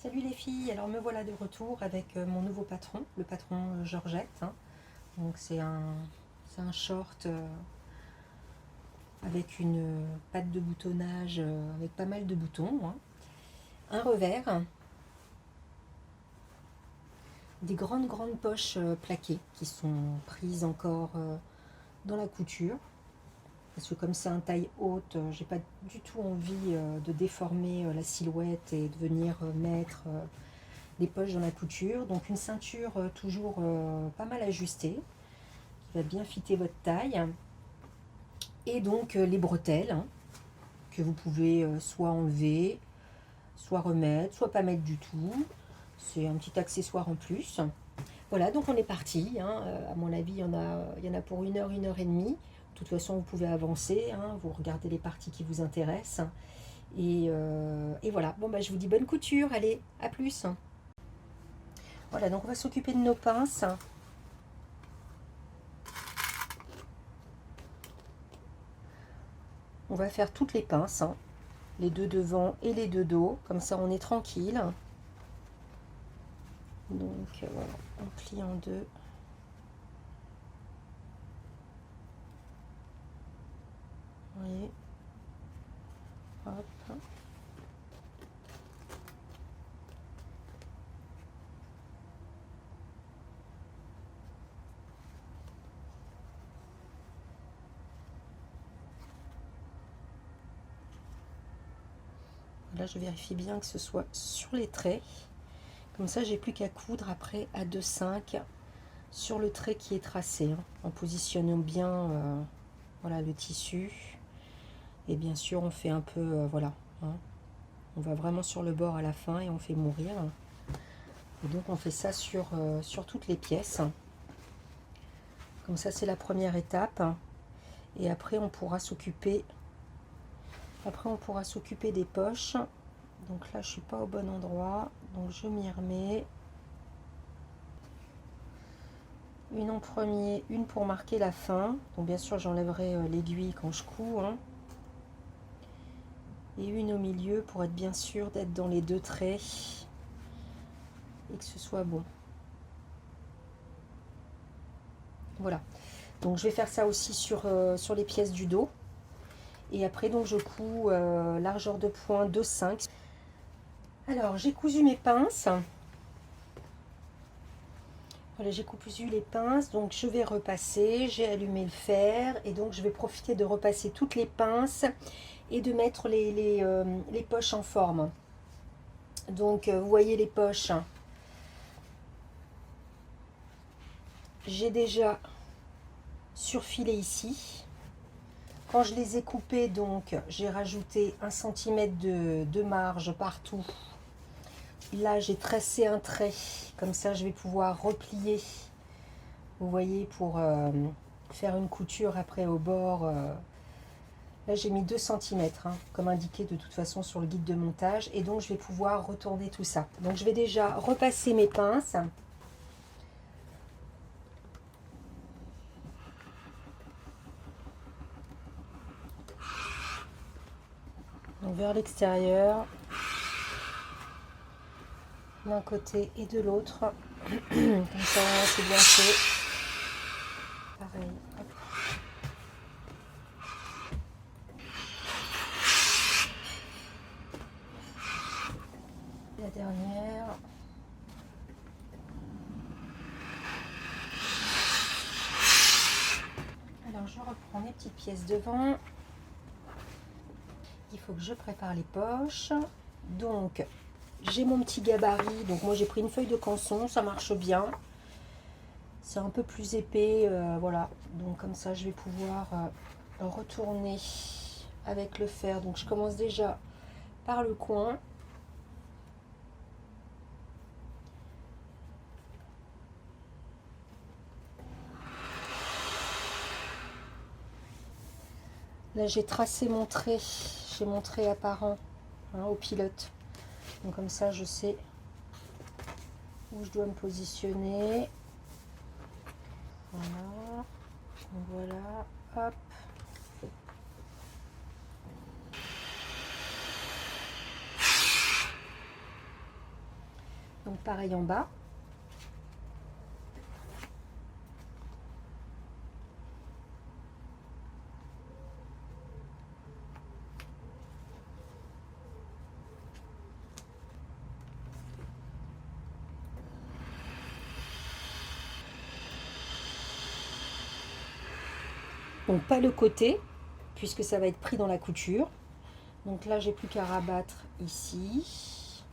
Salut les filles, alors me voilà de retour avec mon nouveau patron, le patron Georgette, hein. Donc c'est un short avec une patte de boutonnage avec pas mal de boutons, hein. Un revers, des grandes poches plaquées qui sont prises encore dans la couture. Parce que comme c'est un taille haute, j'ai pas du tout envie de déformer la silhouette et de venir mettre des poches dans la couture. Donc une ceinture toujours pas mal ajustée, qui va bien fitter votre taille. Et donc les bretelles, hein, que vous pouvez soit enlever, soit remettre, soit pas mettre du tout. C'est un petit accessoire en plus. Voilà, donc on est parti, hein. À mon avis, il y en a pour 1 heure et demie. De toute façon, vous pouvez avancer, hein, vous regardez les parties qui vous intéressent. Et voilà, bon bah je vous dis bonne couture, allez, à plus. Voilà, donc on va s'occuper de nos pinces. On va faire toutes les pinces, hein, les deux devant et les deux dos, comme ça on est tranquille. Donc voilà, on plie en deux. Vous voyez, hop. Là, je vérifie bien que ce soit sur les traits. Comme ça, j'ai plus qu'à coudre après à 2,5 sur le trait qui est tracé, hein, en positionnant bien voilà, le tissu. Et bien sûr, on fait un peu, voilà, hein, on va vraiment sur le bord à la fin et on fait mourir. Et donc, on fait ça sur toutes les pièces. Comme ça, c'est la première étape. Et après, on pourra s'occuper des poches. Donc là, je suis pas au bon endroit, donc je m'y remets. Une en premier, une pour marquer la fin. Donc bien sûr, j'enlèverai l'aiguille quand je couds, hein. Et une au milieu pour être bien sûr d'être dans les deux traits et que ce soit bon. Voilà. Donc je vais faire ça aussi sur les pièces du dos. Et après, donc je couds largeur de point 2,5. Alors, j'ai cousu mes pinces. Voilà, j'ai cousu les pinces, donc je vais repasser, j'ai allumé le fer et donc je vais profiter de repasser toutes les pinces et de mettre les poches en forme. Donc vous voyez les poches, j'ai déjà surfilé ici. Quand je les ai coupées, donc j'ai rajouté 1 cm de marge partout. Là, j'ai tracé un trait, comme ça je vais pouvoir replier, vous voyez, pour faire une couture après au bord. Là, j'ai mis 2 cm, hein, comme indiqué de toute façon sur le guide de montage, et donc je vais pouvoir retourner tout ça. Donc je vais déjà repasser mes pinces. Donc vers l'extérieur, d'un côté et de l'autre. Comme ça, c'est bien fait. Pareil. Hop. La dernière. Alors, je reprends mes petites pièces devant. Il faut que je prépare les poches. Donc, j'ai mon petit gabarit. Donc, moi, j'ai pris une feuille de canson. Ça marche bien. C'est un peu plus épais, voilà. Donc comme ça, je vais pouvoir retourner avec le fer. Donc je commence déjà par le coin. Là, j'ai tracé mon trait. J'ai mon trait apparent, hein, au pilote. Donc comme ça, je sais où je dois me positionner. Voilà. Donc voilà. Hop. Donc pareil en bas. Donc pas le côté, puisque ça va être pris dans la couture. Donc là, j'ai plus qu'à rabattre ici.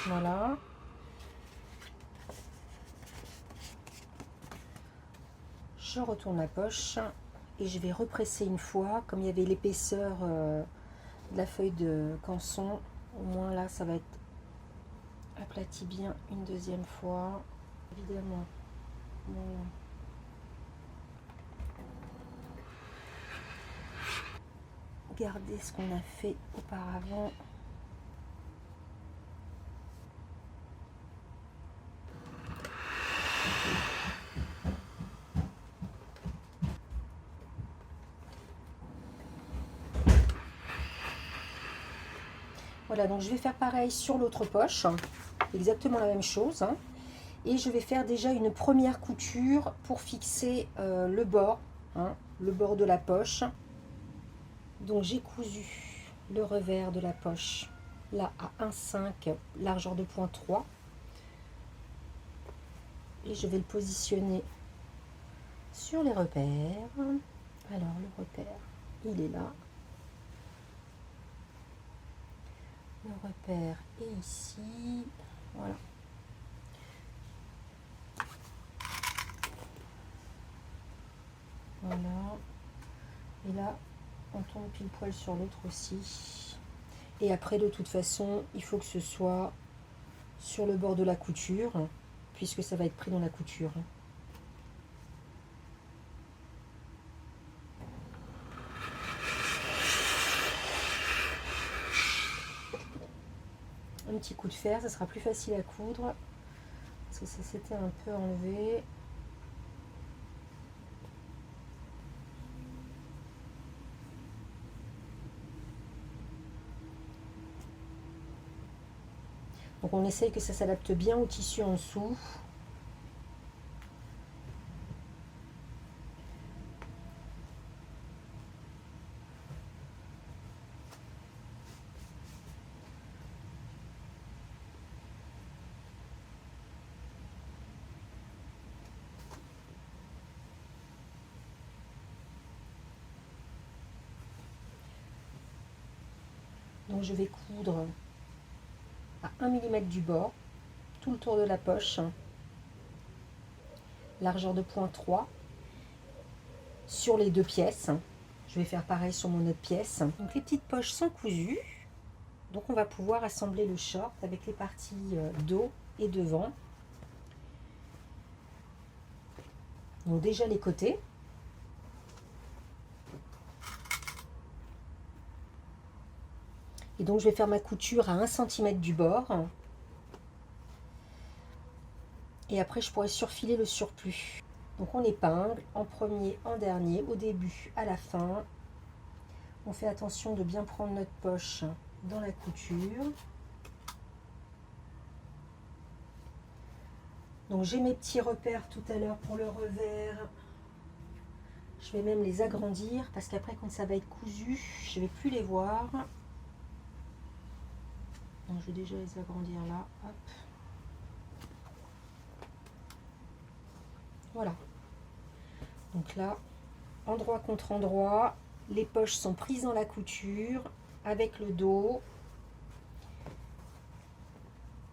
Voilà. Je retourne la poche et je vais represser une fois. Comme il y avait l'épaisseur de la feuille de canson, au moins là, ça va être aplati bien une deuxième fois. Évidemment. Voilà. Garder ce qu'on a fait auparavant. Voilà, donc je vais faire pareil sur l'autre poche, exactement la même chose, hein. Et je vais faire déjà une première couture pour fixer le bord, hein, le bord de la poche. Donc j'ai cousu le revers de la poche là à 1,5, largeur de point 3. Et je vais le positionner sur les repères. Alors le repère, il est là. Le repère est ici. Voilà. Voilà. Et là, on tombe pile poil sur l'autre aussi. Et après, de toute façon, il faut que ce soit sur le bord de la couture, puisque ça va être pris dans la couture. Un petit coup de fer, ça sera plus facile à coudre, parce que ça s'était un peu enlevé. Donc on essaye que ça s'adapte bien au tissu en dessous. Donc je vais coudre à 1 mm du bord, tout le tour de la poche, largeur de point 3, sur les deux pièces. Je vais faire pareil sur mon autre pièce. Donc les petites poches sont cousues. Donc on va pouvoir assembler le short avec les parties dos et devant. Donc déjà les côtés. Et donc je vais faire ma couture à 1 cm du bord. Et après je pourrai surfiler le surplus. Donc on épingle en premier, en dernier, au début, à la fin. On fait attention de bien prendre notre poche dans la couture. Donc j'ai mes petits repères tout à l'heure pour le revers. Je vais même les agrandir parce qu'après quand ça va être cousu, je ne vais plus les voir. Donc je vais déjà les agrandir là. Hop. Voilà. Donc là, endroit contre endroit, les poches sont prises dans la couture avec le dos.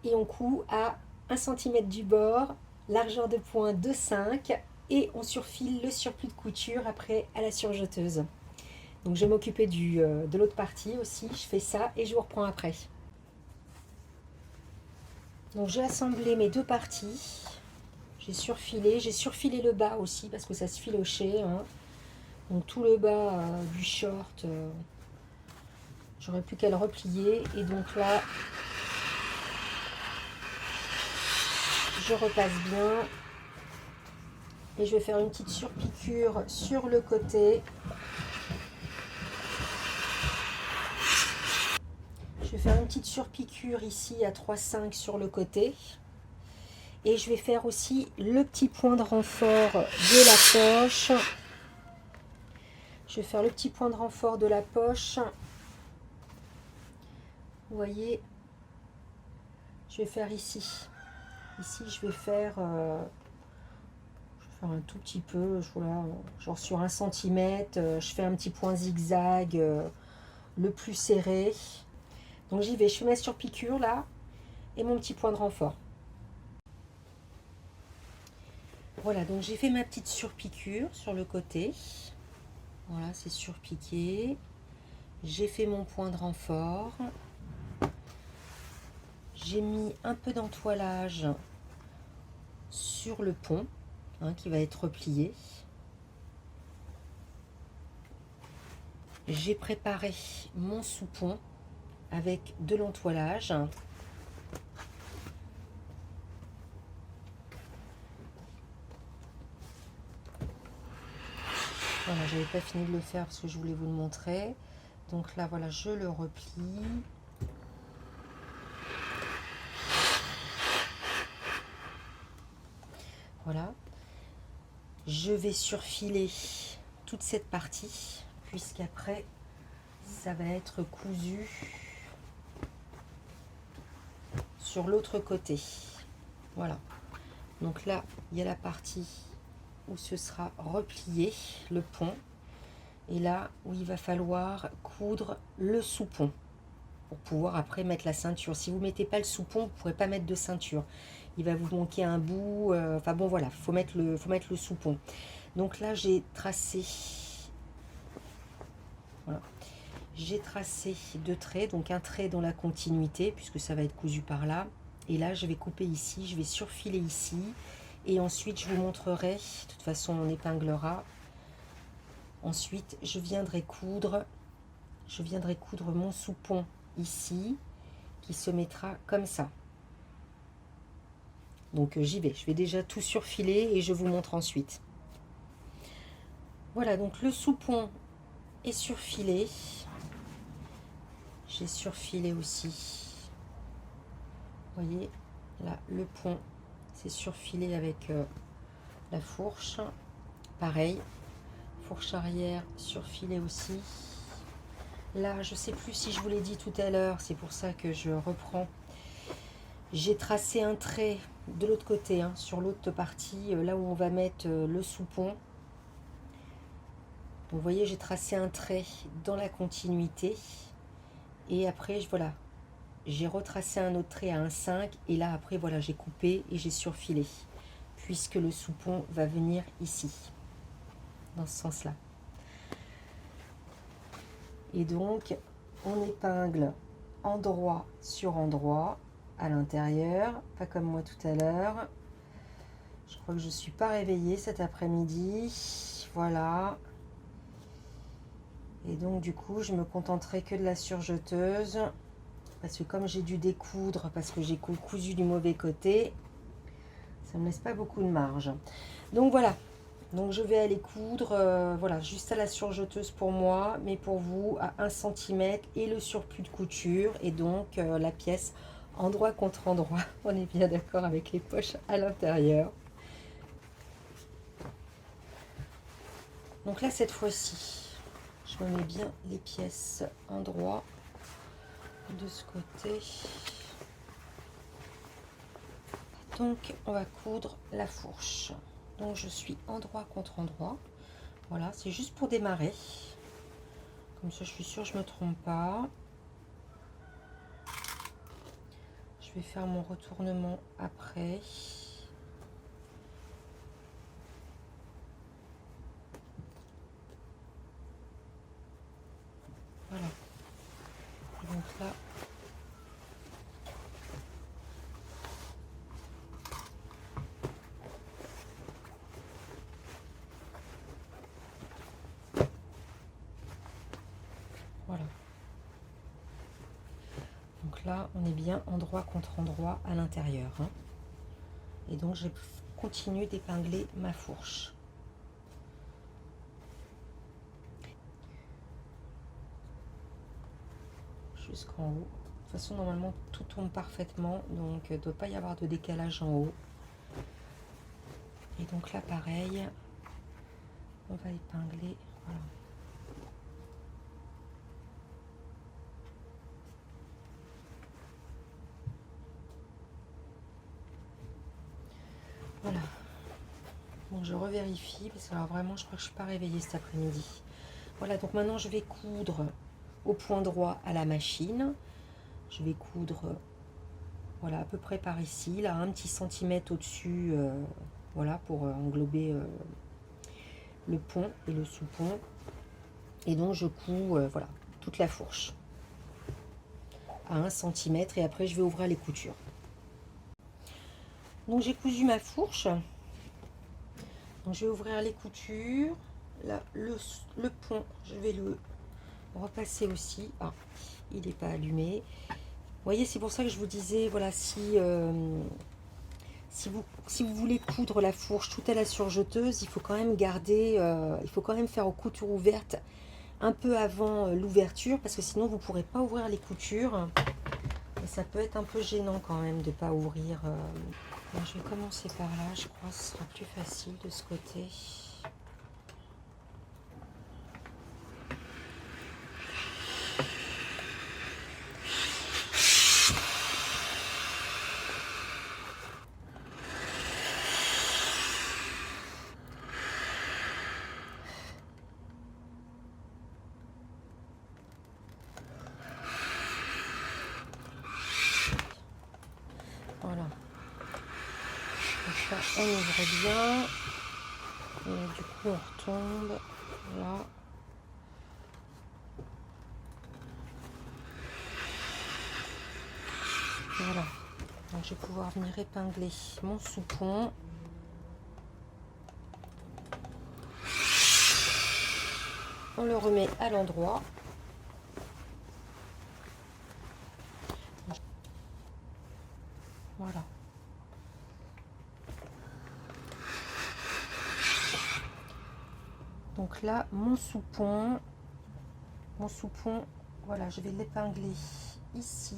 Et on coud à 1 cm du bord, largeur de point 2,5 et on surfile le surplus de couture après à la surjeteuse. Donc je vais m'occuper de l'autre partie aussi, je fais ça et je vous reprends après. Donc j'ai assemblé mes deux parties, j'ai surfilé le bas aussi parce que ça se filochait, hein. Donc tout le bas du short, j'aurais plus qu'à le replier et donc là je repasse bien et je vais faire une petite surpiqûre sur le côté vais faire une petite surpiqûre ici à 3,5 sur le côté. Et je vais faire aussi le petit point de renfort de la poche. Je vais faire le petit point de renfort de la poche. Vous voyez, je vais faire ici. Ici, je vais faire un tout petit peu, voilà, genre sur 1 cm. Je fais un petit point zigzag, le plus serré. Donc j'y vais, je fais ma surpiqûre là et mon petit point de renfort. Voilà, donc j'ai fait ma petite surpiqûre sur le côté. Voilà, c'est surpiqué. J'ai fait mon point de renfort. J'ai mis un peu d'entoilage sur le pont, hein, qui va être replié. J'ai préparé mon sous-pont avec de l'entoilage. Voilà, j'avais pas fini de le faire parce que je voulais vous le montrer. Donc là, voilà, je le replie. Voilà. Je vais surfiler toute cette partie, puisqu'après, ça va être cousu sur l'autre côté. Voilà. Donc là, il y a la partie où ce sera replié, le pont. Et là, où il va falloir coudre le sous-pont pour pouvoir après mettre la ceinture. Si vous ne mettez pas le sous-pont, vous ne pourrez pas mettre de ceinture. Il va vous manquer un bout. Enfin bon, voilà, faut mettre le sous-pont. Donc là, j'ai tracé... Voilà. J'ai tracé 2 traits, donc un trait dans la continuité, puisque ça va être cousu par là. Et là, je vais couper ici, je vais surfiler ici. Et ensuite, je vous montrerai, de toute façon, on épinglera. Ensuite, je viendrai coudre mon sous-pont ici, qui se mettra comme ça. Donc, j'y vais. Je vais déjà tout surfiler et je vous montre ensuite. Voilà, donc le sous-pont est surfilé. J'ai surfilé aussi. Vous voyez, là, le pont, c'est surfilé avec la fourche. Pareil, fourche arrière surfilée aussi. Là, je sais plus si je vous l'ai dit tout à l'heure, c'est pour ça que je reprends. J'ai tracé un trait de l'autre côté, hein, sur l'autre partie, là où on va mettre le sous-pont. Vous voyez, j'ai tracé un trait dans la continuité. Et après, voilà, j'ai retracé un autre trait à 1,5. Et là, après, voilà, j'ai coupé et j'ai surfilé. Puisque le sous-pont va venir ici, dans ce sens-là. Et donc, on épingle endroit sur endroit à l'intérieur, pas comme moi tout à l'heure. Je crois que je ne suis pas réveillée cet après-midi. Voilà. Et donc, du coup, je me contenterai que de la surjeteuse. Parce que comme j'ai dû découdre, parce que j'ai cousu du mauvais côté, ça ne me laisse pas beaucoup de marge. Donc, voilà. Donc je vais aller coudre, voilà, juste à la surjeteuse pour moi, mais pour vous à 1 cm et le surplus de couture. Et donc la pièce endroit contre endroit. On est bien d'accord avec les poches à l'intérieur. Donc là, cette fois-ci, je me mets bien les pièces endroit de ce côté. Donc on va coudre la fourche. Donc je suis endroit contre endroit. Voilà, c'est juste pour démarrer. Comme ça, je suis sûre que je ne me trompe pas. Je vais faire mon retournement après. Voilà. Et donc là, voilà. Donc là, on est bien endroit contre endroit à l'intérieur, hein. Et donc, je continue d'épingler ma fourche. Jusqu'en haut. façon, normalement, tout tombe parfaitement, donc il ne doit pas y avoir de décalage en haut. Et donc là, pareil, on va épingler, voilà. Voilà. Bon, je revérifie, parce que alors vraiment, je crois que je ne suis pas réveillée cet après-midi. Voilà, donc maintenant, je vais coudre au point droit à la machine. Je vais coudre, voilà, à peu près par ici, là, un petit centimètre au-dessus, voilà, pour englober le pont et le sous-pont. Et donc, je couds, voilà, toute la fourche à 1 centimètre et après, je vais ouvrir les coutures. Donc, j'ai cousu ma fourche. Donc, je vais ouvrir les coutures. Là, le pont, je vais le repasser aussi. Ah, il n'est pas allumé. Vous voyez, c'est pour ça que je vous disais, voilà, si vous voulez coudre la fourche tout à la surjeteuse, il faut quand même garder, il faut quand même faire aux coutures ouvertes un peu avant l'ouverture, parce que sinon vous ne pourrez pas ouvrir les coutures. Et ça peut être un peu gênant quand même de ne pas ouvrir. Donc, je vais commencer par là, je crois que ce sera plus facile de ce côté. Voilà. Donc là, on ouvre bien. Et du coup, on retombe. Là. Voilà. Donc, je vais pouvoir venir épingler mon sous-pont. On le remet à l'endroit. Voilà. Donc là, mon sous-pont, voilà, je vais l'épingler ici.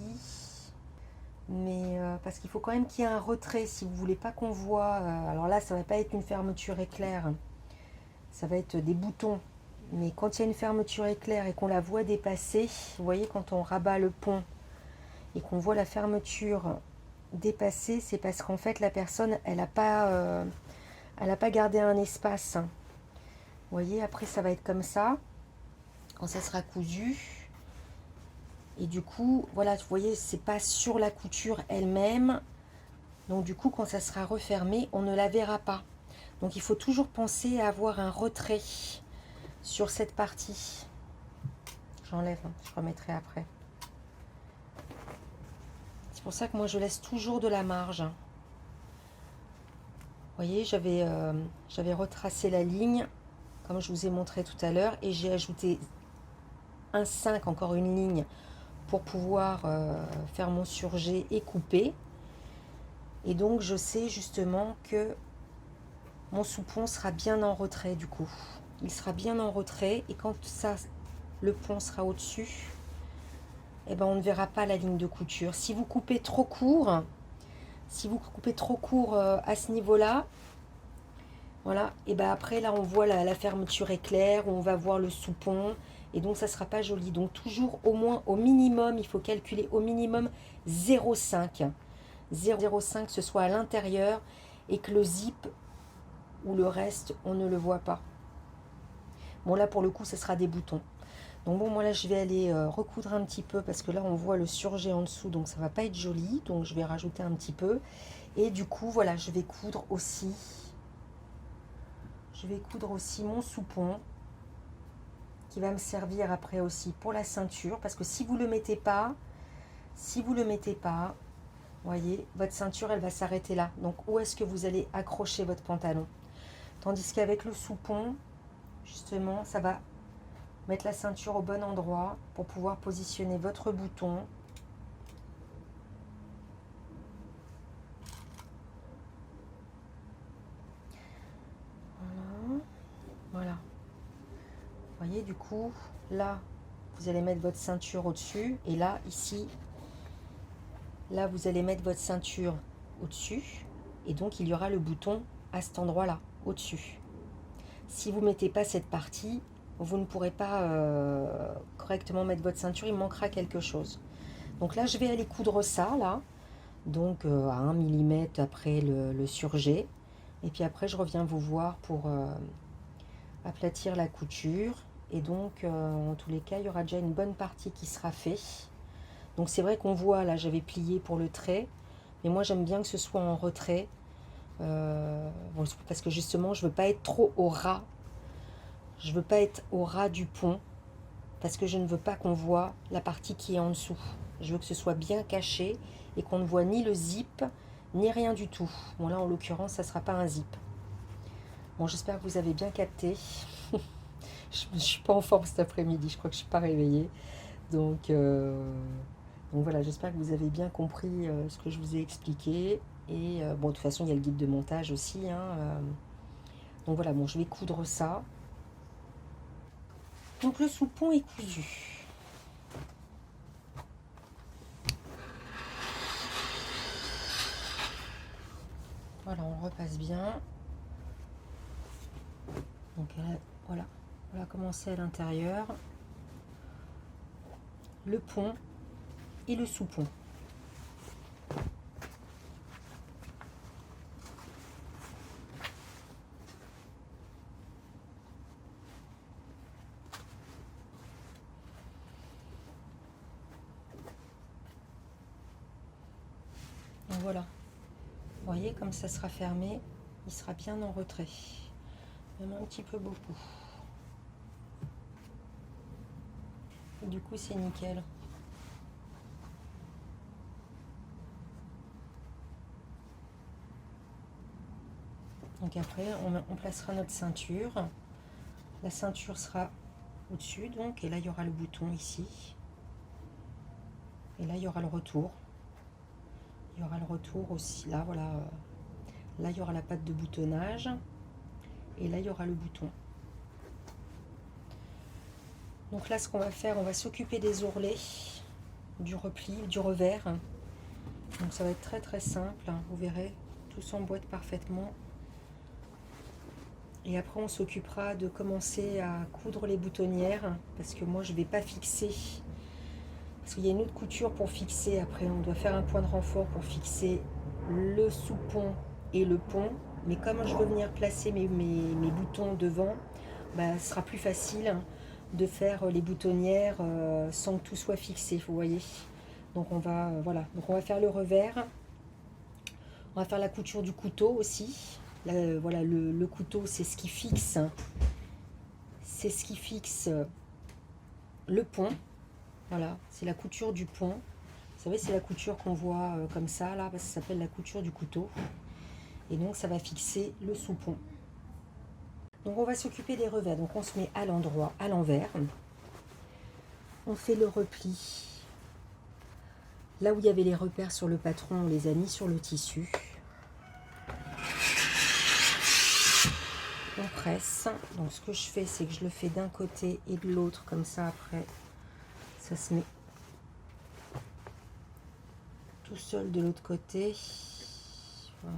Mais parce qu'il faut quand même qu'il y ait un retrait si vous voulez pas qu'on voit. Alors là, ça va pas être une fermeture éclair, ça va être des boutons. Mais quand il y a une fermeture éclair et qu'on la voit dépasser, vous voyez, quand on rabat le pont et qu'on voit la fermeture dépasser, c'est parce qu'en fait la personne, elle n'a pas gardé un espace. Vous voyez, après ça va être comme ça quand ça sera cousu. Et du coup, voilà, vous voyez, c'est pas sur la couture elle-même. Donc du coup, quand ça sera refermé, on ne la verra pas. Donc il faut toujours penser à avoir un retrait sur cette partie. J'enlève, hein, je remettrai après. C'est pour ça que moi, je laisse toujours de la marge. Vous voyez, j'avais retracé la ligne, comme je vous ai montré tout à l'heure, et j'ai ajouté un 5, encore une ligne, pour pouvoir faire mon surjet et couper. Et donc je sais justement que mon sous-pont sera bien en retrait du coup. Il sera bien en retrait et quand ça, le pont sera au-dessus, eh ben on ne verra pas la ligne de couture. Si vous coupez trop court, à ce niveau-là, voilà, et ben après là on voit la fermeture éclair, on va voir le sous-pont. Et donc ça ne sera pas joli. Donc toujours au moins au minimum, il faut calculer au minimum 0,5. 0,5 ce soit à l'intérieur et que le zip ou le reste, on ne le voit pas. Bon là pour le coup, ce sera des boutons. Donc bon, moi là je vais aller recoudre un petit peu parce que là on voit le surjet en dessous, donc ça va pas être joli. Donc je vais rajouter un petit peu. Et du coup, voilà, je vais coudre aussi. Je vais coudre aussi mon sous-pont, qui va me servir après aussi pour la ceinture, parce que si vous le mettez pas, voyez, votre ceinture elle va s'arrêter là. Donc où est-ce que vous allez accrocher votre pantalon? Tandis qu'avec le sous-pont, justement, ça va mettre la ceinture au bon endroit pour pouvoir positionner votre bouton. Voilà. Voilà. Vous voyez, du coup, là, vous allez mettre votre ceinture au-dessus. Et là, ici, Là, vous allez mettre votre ceinture au-dessus et donc il y aura le bouton à cet endroit-là, au-dessus. Si vous ne mettez pas cette partie, vous ne pourrez pas correctement mettre votre ceinture, il manquera quelque chose. Donc là, je vais aller coudre ça, là, donc à 1 mm après le surjet. Et puis après, je reviens vous voir pour aplatir la couture. Et donc, en tous les cas, il y aura déjà une bonne partie qui sera faite. Donc c'est vrai qu'on voit, là, j'avais plié pour le trait. Mais moi, j'aime bien que ce soit en retrait. Bon, parce que justement, je veux pas être trop au ras. Je veux pas être au ras du pont. Parce que je ne veux pas qu'on voit la partie qui est en dessous. Je veux que ce soit bien caché et qu'on ne voit ni le zip, ni rien du tout. Bon là, en l'occurrence, ça ne sera pas un zip. Bon, j'espère que vous avez bien capté. Je ne suis pas en forme cet après-midi, je crois que je ne suis pas réveillée. Donc voilà, j'espère que vous avez bien compris ce que je vous ai expliqué. Et bon, de toute façon, il y a le guide de montage aussi. Donc voilà, bon, je vais coudre ça. Donc le soupon est cousu. Voilà, on le repasse bien. Donc voilà, on va commencer à l'intérieur. Le pont et le sous-pont. Donc voilà, vous voyez comme ça sera fermé, il sera bien en retrait, même un petit peu beaucoup. Et du coup c'est nickel. Donc après on placera notre ceinture. La ceinture sera au-dessus donc, et là il y aura le bouton ici. Et là il y aura le retour. Il y aura le retour aussi, là voilà. Là il y aura la patte de boutonnage. Et là il y aura le bouton. Donc là ce qu'on va faire, on va s'occuper des ourlets, du repli, du revers. Donc ça va être très très simple, vous verrez, tout s'emboîte parfaitement. Et après on s'occupera de commencer à coudre les boutonnières, parce que moi je ne vais pas fixer, parce qu'il y a une autre couture pour fixer. Après on doit faire un point de renfort pour fixer le sous-pont et le pont. Mais comme je veux venir placer mes boutons devant, bah, ce sera plus facile de faire les boutonnières sans que tout soit fixé, vous voyez. Donc on va, voilà, donc on va faire le revers. On va faire la couture du couteau aussi. Là, voilà, le couteau, c'est ce qui fixe. C'est ce qui fixe le pont. Voilà, c'est la couture du pont. Vous savez, c'est la couture qu'on voit comme ça, là, parce que ça s'appelle la couture du couteau. Et donc, ça va fixer le sous-pont. Donc, on va s'occuper des revers. Donc, on se met à l'endroit, à l'envers. On fait le repli. Là où il y avait les repères sur le patron, on les a mis sur le tissu. On presse. Donc ce que je fais, c'est que je le fais d'un côté et de l'autre, comme ça après ça se met tout seul de l'autre côté. Voilà.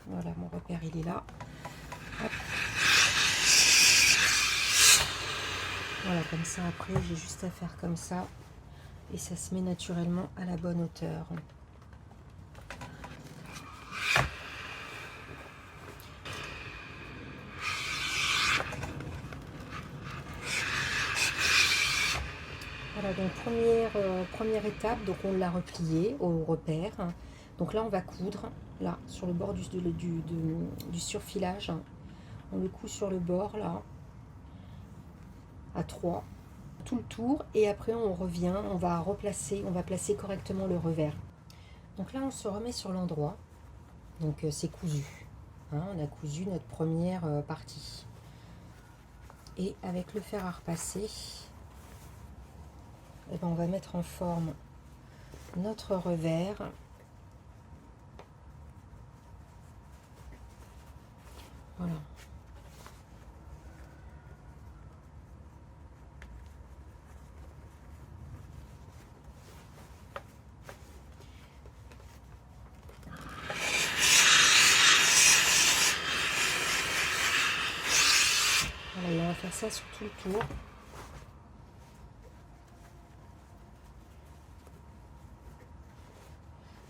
Voilà, mon repère il est là. Hop. Voilà, comme ça après j'ai juste à faire comme ça et ça se met naturellement à la bonne hauteur. Voilà, donc première étape, donc on l'a replié au repère. Donc là on va coudre, là, sur le bord du surfilage. On le coud sur le bord, là, à 3, tout le tour. Et après on revient, on va replacer, on va placer correctement le revers. Donc là on se remet sur l'endroit. Donc c'est cousu. Hein, on a cousu notre première partie. Et avec le fer à repasser, eh ben, on va mettre en forme notre revers. Voilà. Voilà, et on va faire ça sur tout le tour.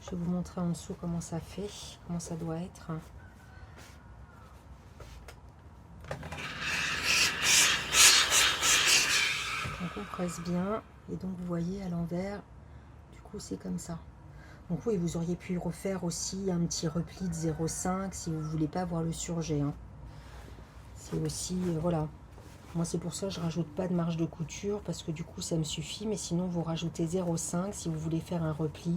Je vais vous montrer en dessous comment ça fait, comment ça doit être. Donc on presse bien, et donc vous voyez à l'envers, du coup c'est comme ça. Donc oui, vous auriez pu refaire aussi un petit repli de 0,5 si vous ne voulez pas avoir le surjet. Hein. C'est aussi, voilà. Moi c'est pour ça que je rajoute pas de marge de couture, parce que du coup ça me suffit, mais sinon vous rajoutez 0,5 si vous voulez faire un repli.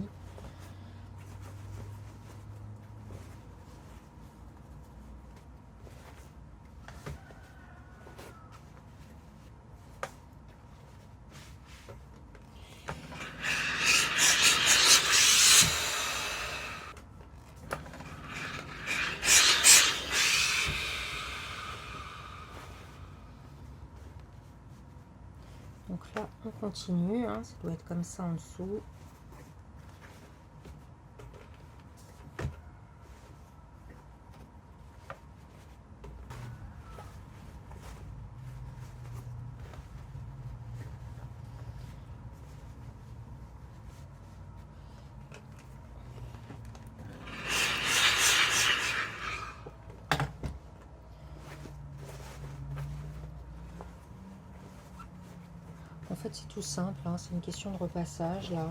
Donc là, on continue, hein, ça doit être comme ça en dessous. En fait, c'est tout simple, hein, c'est une question de repassage là.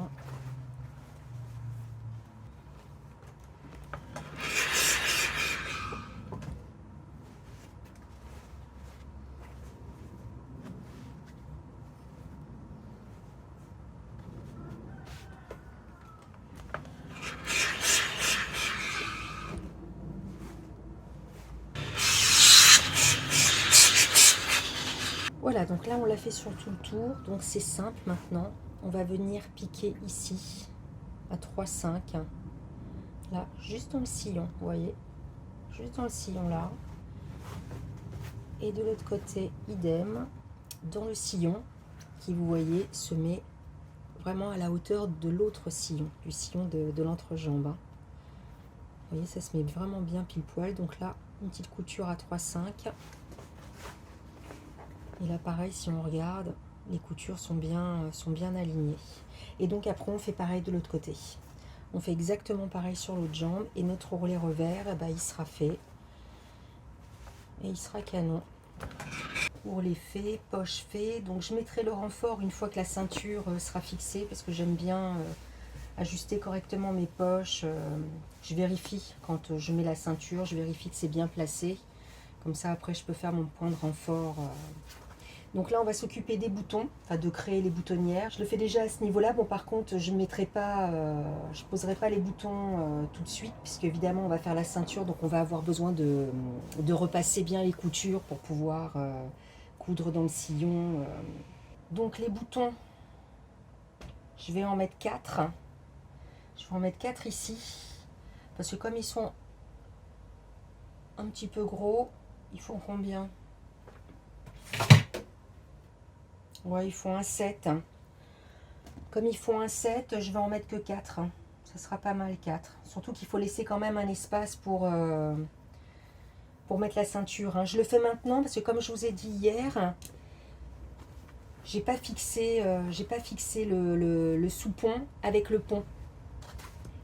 Voilà, donc là on l'a fait sur tout le tour, donc c'est simple maintenant. On va venir piquer ici à 3,5. Là, juste dans le sillon, vous voyez, juste dans le sillon là. Et de l'autre côté, idem, dans le sillon qui, vous voyez, se met vraiment à la hauteur de l'autre sillon, du sillon de l'entrejambe. Hein. Vous voyez, ça se met vraiment bien pile poil. Donc là, une petite couture à 3,5. Et là, pareil, si on regarde, les coutures sont bien alignées. Et donc après, on fait pareil de l'autre côté. On fait exactement pareil sur l'autre jambe. Et notre ourlet revers, eh ben, il sera fait. Et il sera canon. Ourlet fait, poche fait. Donc je mettrai le renfort une fois que la ceinture sera fixée. Parce que j'aime bien ajuster correctement mes poches. Je vérifie quand je mets la ceinture. Je vérifie que c'est bien placé. Comme ça, après, je peux faire mon point de renfort. Donc là, on va s'occuper des boutons, enfin de créer les boutonnières. Je le fais déjà à ce niveau-là. Bon, par contre, je ne poserai pas les boutons tout de suite, puisque évidemment, on va faire la ceinture, donc on va avoir besoin de repasser bien les coutures pour pouvoir coudre dans le sillon. Donc les boutons, je vais en mettre 4. Je vais en mettre 4 ici, parce que comme ils sont un petit peu gros, ils font combien? Ouais, ils font un 7. Comme ils font un 7, je vais en mettre que 4. Ça sera pas mal 4. Surtout qu'il faut laisser quand même un espace pour mettre la ceinture. Je le fais maintenant parce que comme je vous ai dit hier, j'ai pas fixé le sous-pont avec le pont.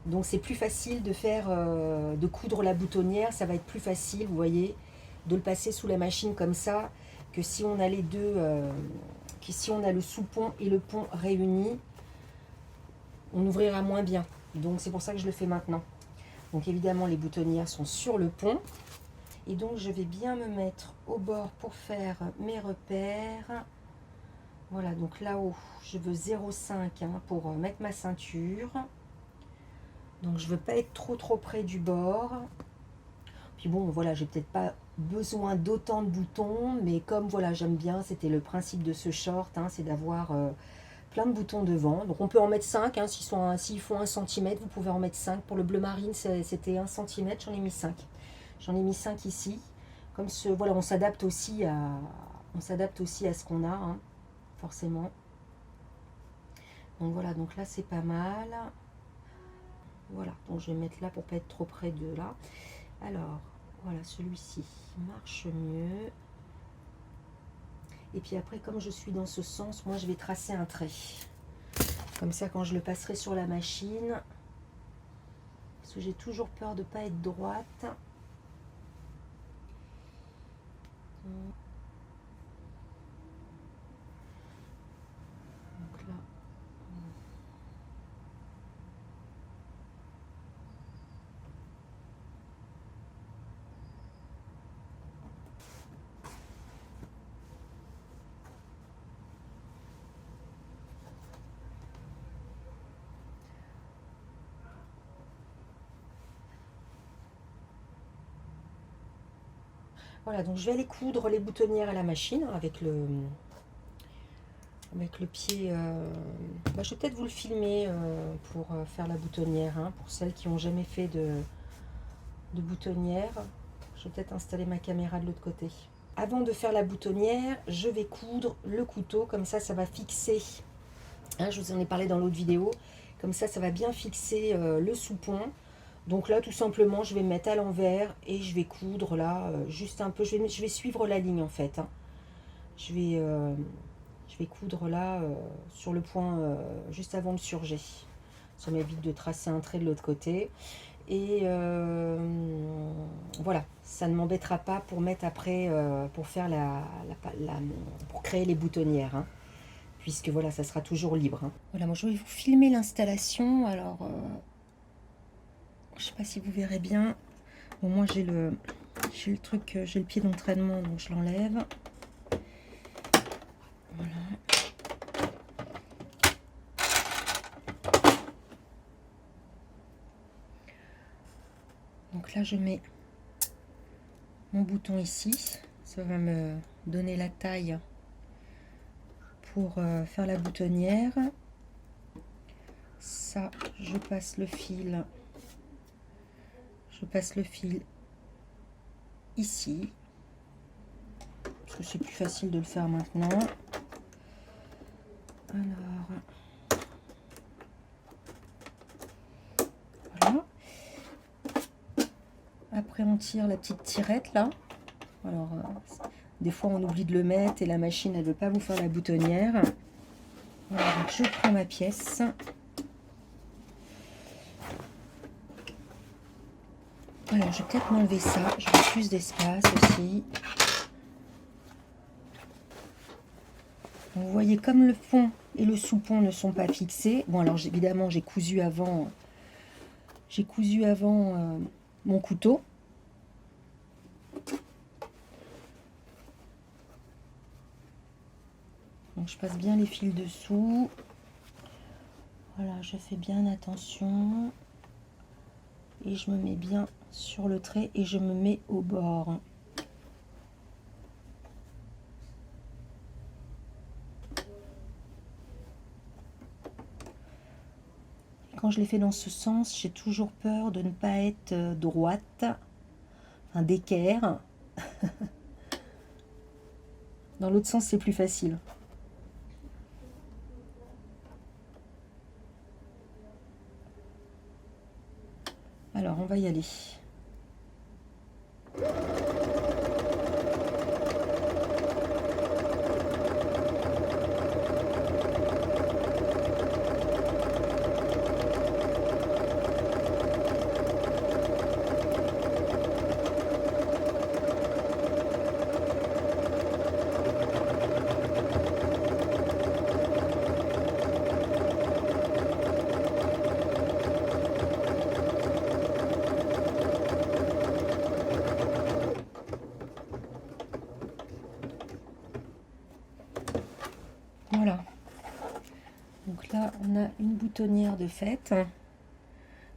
Donc c'est plus facile de coudre la boutonnière. Ça va être plus facile, vous voyez, de le passer sous la machine comme ça, que si on a les deux... que si on a le sous-pont et le pont réunis, on ouvrira moins bien. Donc c'est pour ça que je le fais maintenant. Donc évidemment les boutonnières sont sur le pont. Et donc je vais bien me mettre au bord pour faire mes repères. Voilà, donc là-haut, je veux 0,5 pour mettre ma ceinture. Donc je ne veux pas être trop près du bord. Puis bon, voilà, j'ai peut-être pas besoin d'autant de boutons, mais comme voilà, j'aime bien, c'était le principe de ce short, c'est d'avoir plein de boutons devant. Donc on peut en mettre 5, s'ils font 1 cm, vous pouvez en mettre 5. Pour le bleu marine, c'était 1 cm, j'en ai mis 5. J'en ai mis 5 ici. Comme voilà, on s'adapte aussi à ce qu'on a, forcément. Donc voilà, donc là c'est pas mal. Voilà, donc je vais mettre là pour pas être trop près de là. Alors, voilà, celui-ci marche mieux. Et puis après, comme je suis dans ce sens, moi je vais tracer un trait. Comme ça, quand je le passerai sur la machine, parce que j'ai toujours peur de ne pas être droite. Donc là. Voilà, donc je vais aller coudre les boutonnières à la machine avec le pied. Je vais peut-être vous le filmer pour faire la boutonnière, hein, pour celles qui n'ont jamais fait de boutonnière. Je vais peut-être installer ma caméra de l'autre côté. Avant de faire la boutonnière, je vais coudre le couteau, comme ça va fixer, hein, je vous en ai parlé dans l'autre vidéo, comme ça va bien fixer le soupon. Donc là, tout simplement, je vais me mettre à l'envers et je vais coudre là, juste un peu. Je vais suivre la ligne en fait. Hein. Je vais coudre là, sur le point, juste avant le surjet. Ça m'évite de tracer un trait de l'autre côté. Et voilà, ça ne m'embêtera pas pour mettre après, pour faire pour créer les boutonnières. Hein. Puisque voilà, ça sera toujours libre. Hein. Voilà, moi je vais vous filmer l'installation. Alors... je sais pas si vous verrez bien. Bon, moi j'ai le truc, j'ai le pied d'entraînement, donc je l'enlève. Voilà. Donc là je mets mon bouton ici. Ça va me donner la taille pour faire la boutonnière. Ça, je passe le fil. Je passe le fil ici, parce que c'est plus facile de le faire maintenant. Alors, voilà. Après, on tire la petite tirette là. Alors, des fois, on oublie de le mettre et la machine, elle ne veut pas vous faire la boutonnière. Voilà, donc je prends ma pièce. Alors, je vais peut-être m'enlever ça. Je veux plus d'espace aussi. Vous voyez, comme le fond et le soupon ne sont pas fixés. Bon, alors évidemment, j'ai cousu avant. Mon couteau. Donc, je passe bien les fils dessous. Voilà, je fais bien attention. Et je me mets bien sur le trait et je me mets au bord. Quand je l'ai fait dans ce sens, j'ai toujours peur de ne pas être droite, enfin d'équerre. Dans l'autre sens, c'est plus facile. Alors, on va y aller. Voilà. Donc là, on a une boutonnière de fait.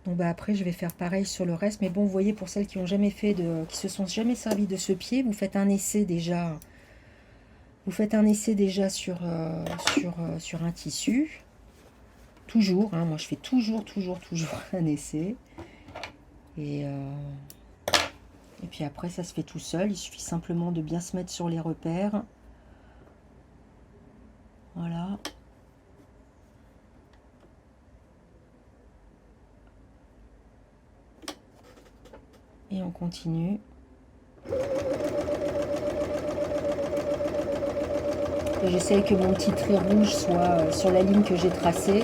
Donc après, je vais faire pareil sur le reste. Mais bon, vous voyez, pour celles qui ont jamais fait qui se sont jamais servi de ce pied, vous faites un essai déjà. Vous faites un essai déjà sur un tissu. Toujours, hein, moi je fais toujours un essai. Et puis après, ça se fait tout seul. Il suffit simplement de bien se mettre sur les repères. Voilà. Et on continue. J'essaye que mon petit trait rouge soit sur la ligne que j'ai tracée.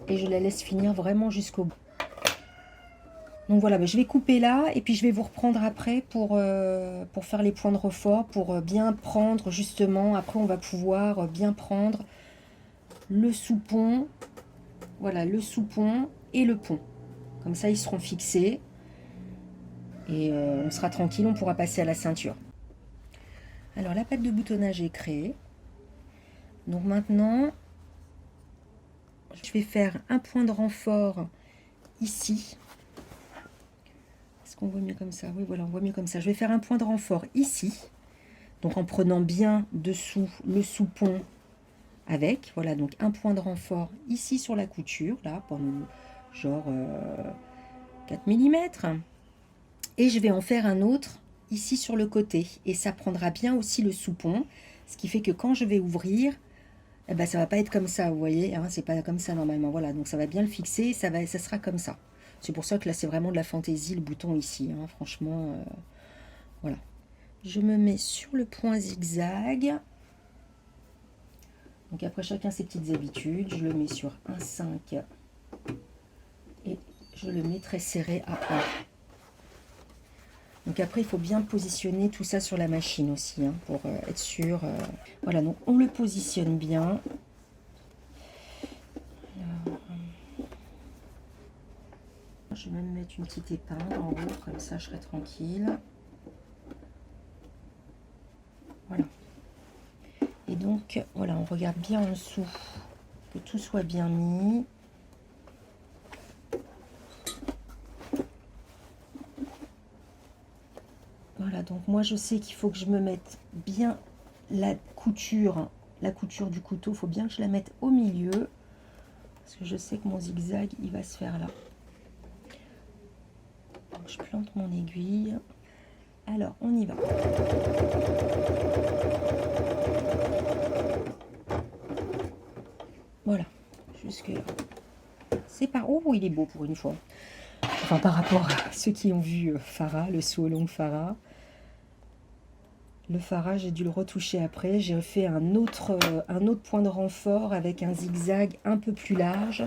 Et je la laisse finir vraiment jusqu'au bout. Donc voilà, je vais couper là et puis je vais vous reprendre après pour faire les points de refort, pour bien prendre justement. Après, on va pouvoir bien prendre le sous-pont, voilà, le sous-pont et le pont. Comme ça, ils seront fixés et on sera tranquille, on pourra passer à la ceinture. Alors, la patte de boutonnage est créée. Donc maintenant, je vais faire un point de renfort ici. Est-ce qu'on voit mieux comme ça? Oui, voilà, on voit mieux comme ça. Je vais faire un point de renfort ici. Donc en prenant bien dessous le sous-pont avec. Voilà, donc un point de renfort ici sur la couture, là, pendant genre 4 mm. Et je vais en faire un autre ici sur le côté. Et ça prendra bien aussi le sous-pont. Ce qui fait que quand je vais ouvrir, eh ben, ça va pas être comme ça, vous voyez, hein, c'est pas comme ça normalement. Voilà, donc ça va bien le fixer, ça sera comme ça. C'est pour ça que là, c'est vraiment de la fantaisie, le bouton ici. Hein, franchement, voilà. Je me mets sur le point zigzag. Donc après, chacun ses petites habitudes. Je le mets sur 1,5 et je le mets très serré à 1. Donc après, il faut bien positionner tout ça sur la machine aussi, hein, pour être sûr. Voilà, donc on le positionne bien. Alors, je vais même mettre une petite épingle en haut, comme ça je serai tranquille. Voilà. Et donc, voilà, on regarde bien en dessous, que tout soit bien mis. Voilà, donc moi je sais qu'il faut que je me mette bien la couture du couteau, il faut bien que je la mette au milieu, parce que je sais que mon zigzag, il va se faire là. Donc, je plante mon aiguille. Alors, on y va. Voilà, jusque là. C'est pas... Oh, il est beau pour une fois. Enfin, par rapport à ceux qui ont vu Farah, le saut long Farah. Le Farah, j'ai dû le retoucher après. J'ai fait un autre point de renfort avec un zigzag un peu plus large.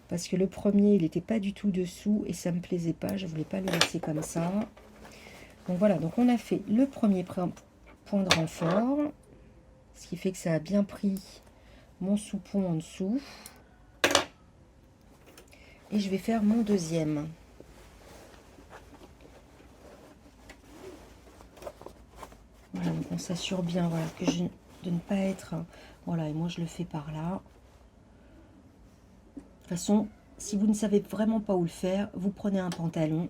Parce que le premier, il n'était pas du tout dessous et ça ne me plaisait pas. Je ne voulais pas le laisser comme ça. Donc voilà, donc on a fait le premier point de renfort. Ce qui fait que ça a bien pris mon sous-pont en dessous. Et je vais faire mon deuxième. Voilà, donc on s'assure bien, voilà, de ne pas être... Voilà, et moi je le fais par là. De toute façon, si vous ne savez vraiment pas où le faire, vous prenez un pantalon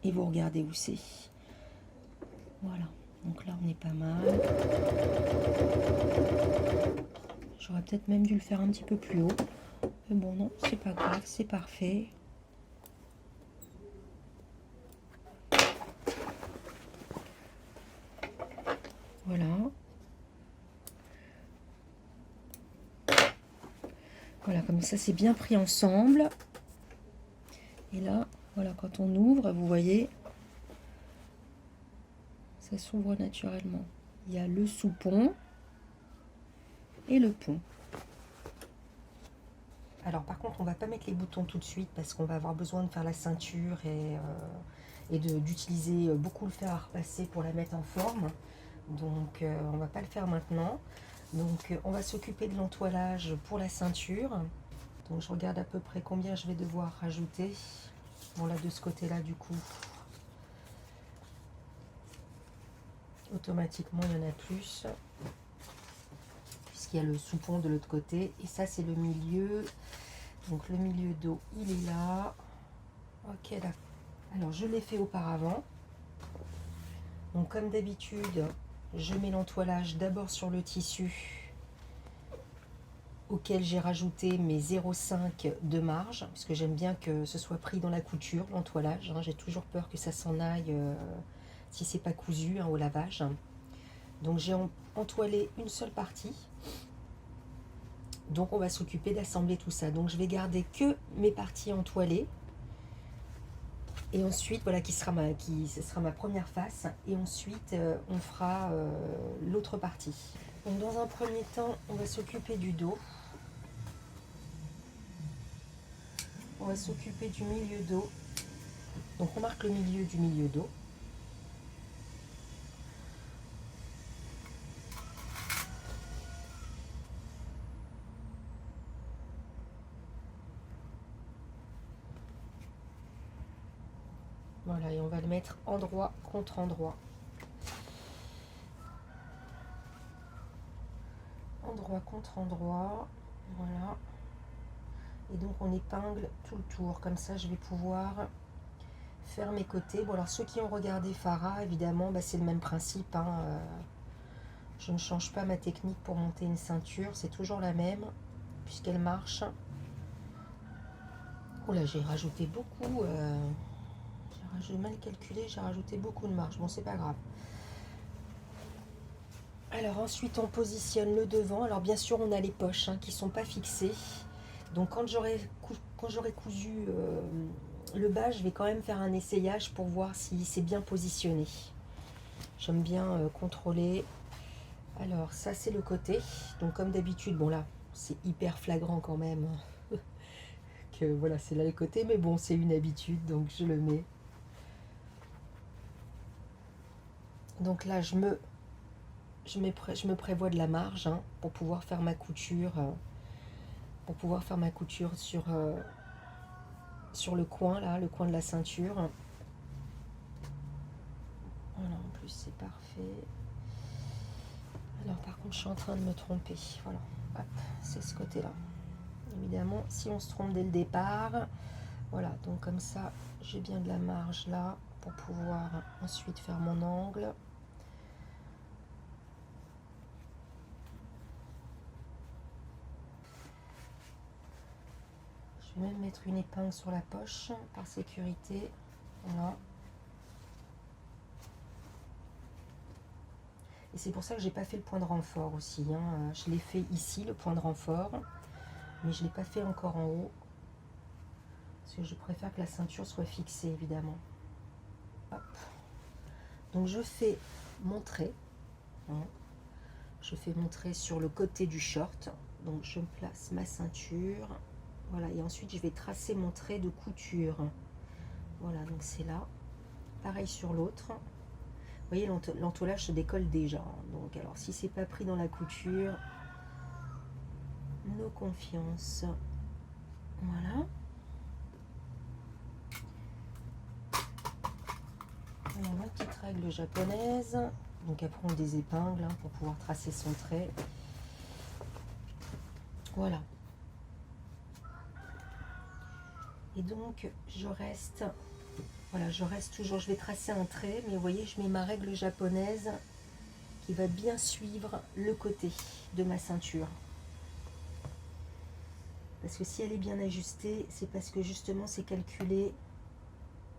et vous regardez où c'est. Voilà, donc là on est pas mal. J'aurais peut-être même dû le faire un petit peu plus haut. Mais bon, non, c'est pas grave, c'est parfait. Voilà. Voilà, comme ça c'est bien pris ensemble. Et là, voilà, quand on ouvre, vous voyez, ça s'ouvre naturellement. Il y a le sous-pont et le pont. Alors par contre, on va pas mettre les boutons tout de suite parce qu'on va avoir besoin de faire la ceinture et d'utiliser beaucoup le fer à repasser pour la mettre en forme. Donc on va pas le faire maintenant. Donc on va s'occuper de l'entoilage pour la ceinture. Donc je regarde à peu près combien je vais devoir rajouter. Bon là de ce côté-là du coup, automatiquement il y en a plus. Puisqu'il y a le sous-pont de l'autre côté. Et ça c'est le milieu. Donc le milieu dos il est là. Ok d'accord. Alors je l'ai fait auparavant. Donc comme d'habitude, je mets l'entoilage d'abord sur le tissu auquel j'ai rajouté mes 0,5 de marge, parce que j'aime bien que ce soit pris dans la couture, l'entoilage, hein. J'ai toujours peur que ça s'en aille si c'est pas cousu, hein, au lavage. Donc j'ai entoilé une seule partie. Donc on va s'occuper d'assembler tout ça. Donc je vais garder que mes parties entoilées. Et ensuite, voilà, ce sera ma première face. Et ensuite, on fera l'autre partie. Donc dans un premier temps, on va s'occuper du dos. On va s'occuper du milieu dos. Donc on marque le milieu du milieu dos. Voilà, et on va le mettre endroit contre endroit. Endroit contre endroit. Voilà. Et donc on épingle tout le tour. Comme ça, je vais pouvoir faire mes côtés. Bon, alors ceux qui ont regardé Farah, évidemment, bah, c'est le même principe, hein. Je ne change pas ma technique pour monter une ceinture. C'est toujours la même, puisqu'elle marche. Oh là, j'ai rajouté beaucoup. J'ai mal calculé, j'ai rajouté beaucoup de marge. Bon, c'est pas grave. Alors ensuite, on positionne le devant. Alors bien sûr, on a les poches, hein, qui ne sont pas fixées. Donc quand j'aurai cousu le bas, je vais quand même faire un essayage pour voir si c'est bien positionné. J'aime bien contrôler. Alors ça, c'est le côté. Donc comme d'habitude, bon là, c'est hyper flagrant quand même. Que voilà, c'est là le côté. Mais bon, c'est une habitude, donc je le mets. Donc là, je me prévois de la marge, hein, pour pouvoir faire ma couture. Sur le coin, là, le coin de la ceinture. Voilà, en plus c'est parfait. Alors par contre, je suis en train de me tromper. Voilà, hop, c'est ce côté-là. Évidemment, si on se trompe dès le départ, voilà, donc comme ça, j'ai bien de la marge là pour pouvoir ensuite faire mon angle. Je vais même mettre une épingle sur la poche par sécurité. Voilà. Et c'est pour ça que j'ai pas fait le point de renfort aussi, hein. Je l'ai fait ici, le point de renfort, mais je ne l'ai pas fait encore en haut. Parce que je préfère que la ceinture soit fixée, évidemment. Hop. Donc je fais mon trait, hein. Je fais mon trait sur le côté du short. Donc je place ma ceinture. Voilà, et ensuite je vais tracer mon trait de couture. Voilà, donc c'est là. Pareil sur l'autre. Vous voyez, l'entoilage se décolle déjà. Donc alors si c'est pas pris dans la couture, nos confiances. Voilà. Voilà ma petite règle japonaise. Donc après on des épingles, hein, pour pouvoir tracer son trait. Voilà. Et donc je reste toujours, je vais tracer un trait, mais vous voyez, je mets ma règle japonaise qui va bien suivre le côté de ma ceinture. Parce que si elle est bien ajustée, c'est parce que justement c'est calculé.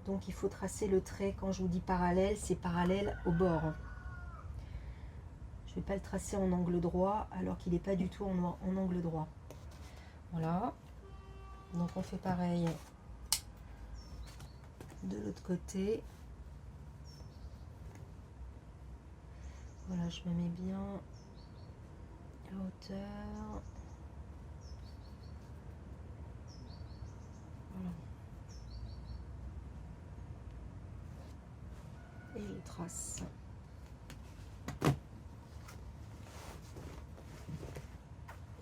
Donc il faut tracer le trait. Quand je vous dis parallèle, c'est parallèle au bord. Je ne vais pas le tracer en angle droit alors qu'il n'est pas du tout en angle droit. Voilà. Donc on fait pareil de l'autre côté. Voilà, je me mets bien à hauteur. Voilà. Et je trace.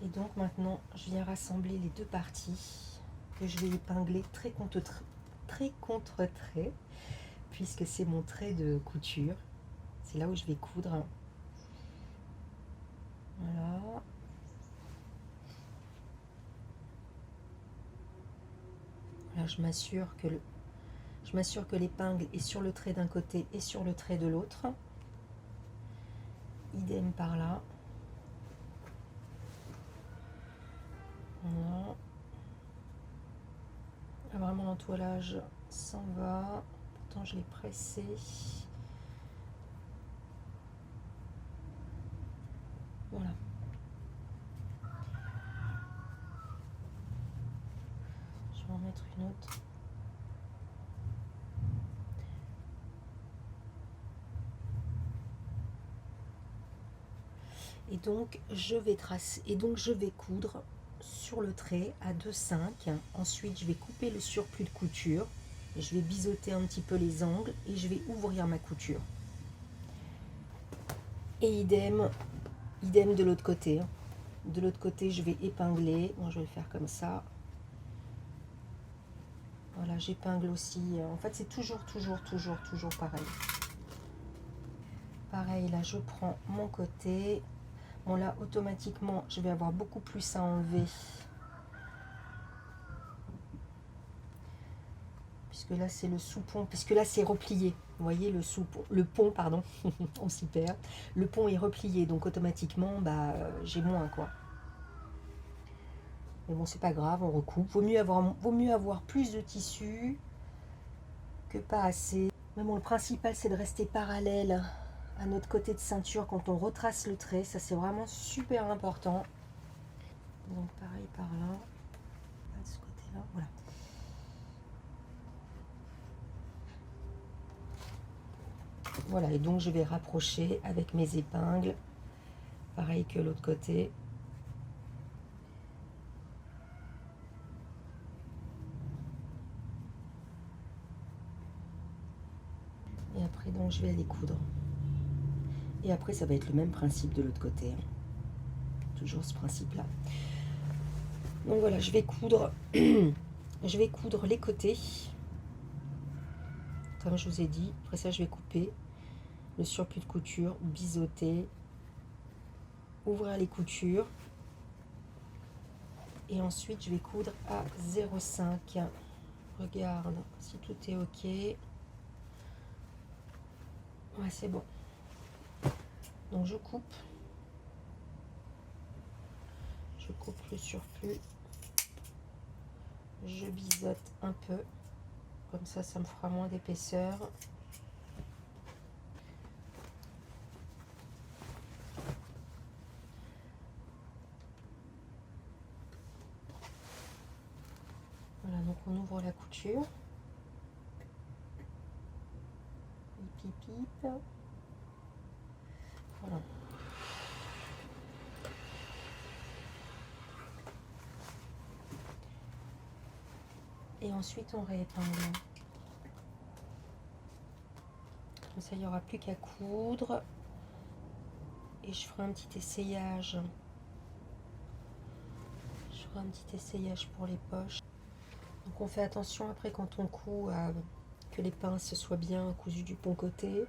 Et donc maintenant, je viens rassembler les deux parties que je vais épingler trait contre trait, puisque c'est mon trait de couture. C'est là où je vais coudre. Voilà. Là, je m'assure que l'épingle est sur le trait d'un côté et sur le trait de l'autre. Idem par là. Là, vraiment l'entoilage s'en va. Pourtant je l'ai pressé. Voilà. Je vais en mettre une autre. Et donc je vais tracer, et donc je vais coudre sur le trait à 2,5. Ensuite je vais couper le surplus de couture et je vais biseauter un petit peu les angles et je vais ouvrir ma couture. Et idem de l'autre côté. De l'autre côté je vais épingler. Bon, je vais le faire comme ça. Voilà, j'épingle aussi. En fait c'est toujours pareil. Pareil, là je prends mon côté. Bon là automatiquement je vais avoir beaucoup plus à enlever puisque là c'est le sous-pont, puisque là c'est replié, vous voyez le sous-pont, le pont pardon, on s'y perd, le pont est replié donc automatiquement bah j'ai moins quoi. Mais bon c'est pas grave, on recoupe, vaut mieux avoir plus de tissu que pas assez. Mais bon le principal c'est de rester parallèle à notre côté de ceinture quand on retrace le trait, ça c'est vraiment super important. Donc pareil par là, de ce côté là, voilà. Voilà, et donc je vais rapprocher avec mes épingles, pareil que l'autre côté. Et après donc je vais aller coudre. Et après ça va être le même principe de l'autre côté, hein. Toujours ce principe là. Donc voilà, je vais coudre je vais coudre les côtés comme je vous ai dit. Après ça je vais couper le surplus de couture, biseauter, ouvrir les coutures et ensuite je vais coudre à 0,5. Regarde si tout est ok. Ouais, c'est bon. Donc je coupe le surplus, je biseaute un peu, comme ça me fera moins d'épaisseur. Voilà, donc on ouvre la couture. Pip, pip, pip. Voilà. Et ensuite on réépingle. Comme ça il n'y aura plus qu'à coudre. Et je ferai un petit essayage. Je ferai un petit essayage pour les poches. Donc on fait attention après quand on coud à que les pinces soient bien cousues du bon côté.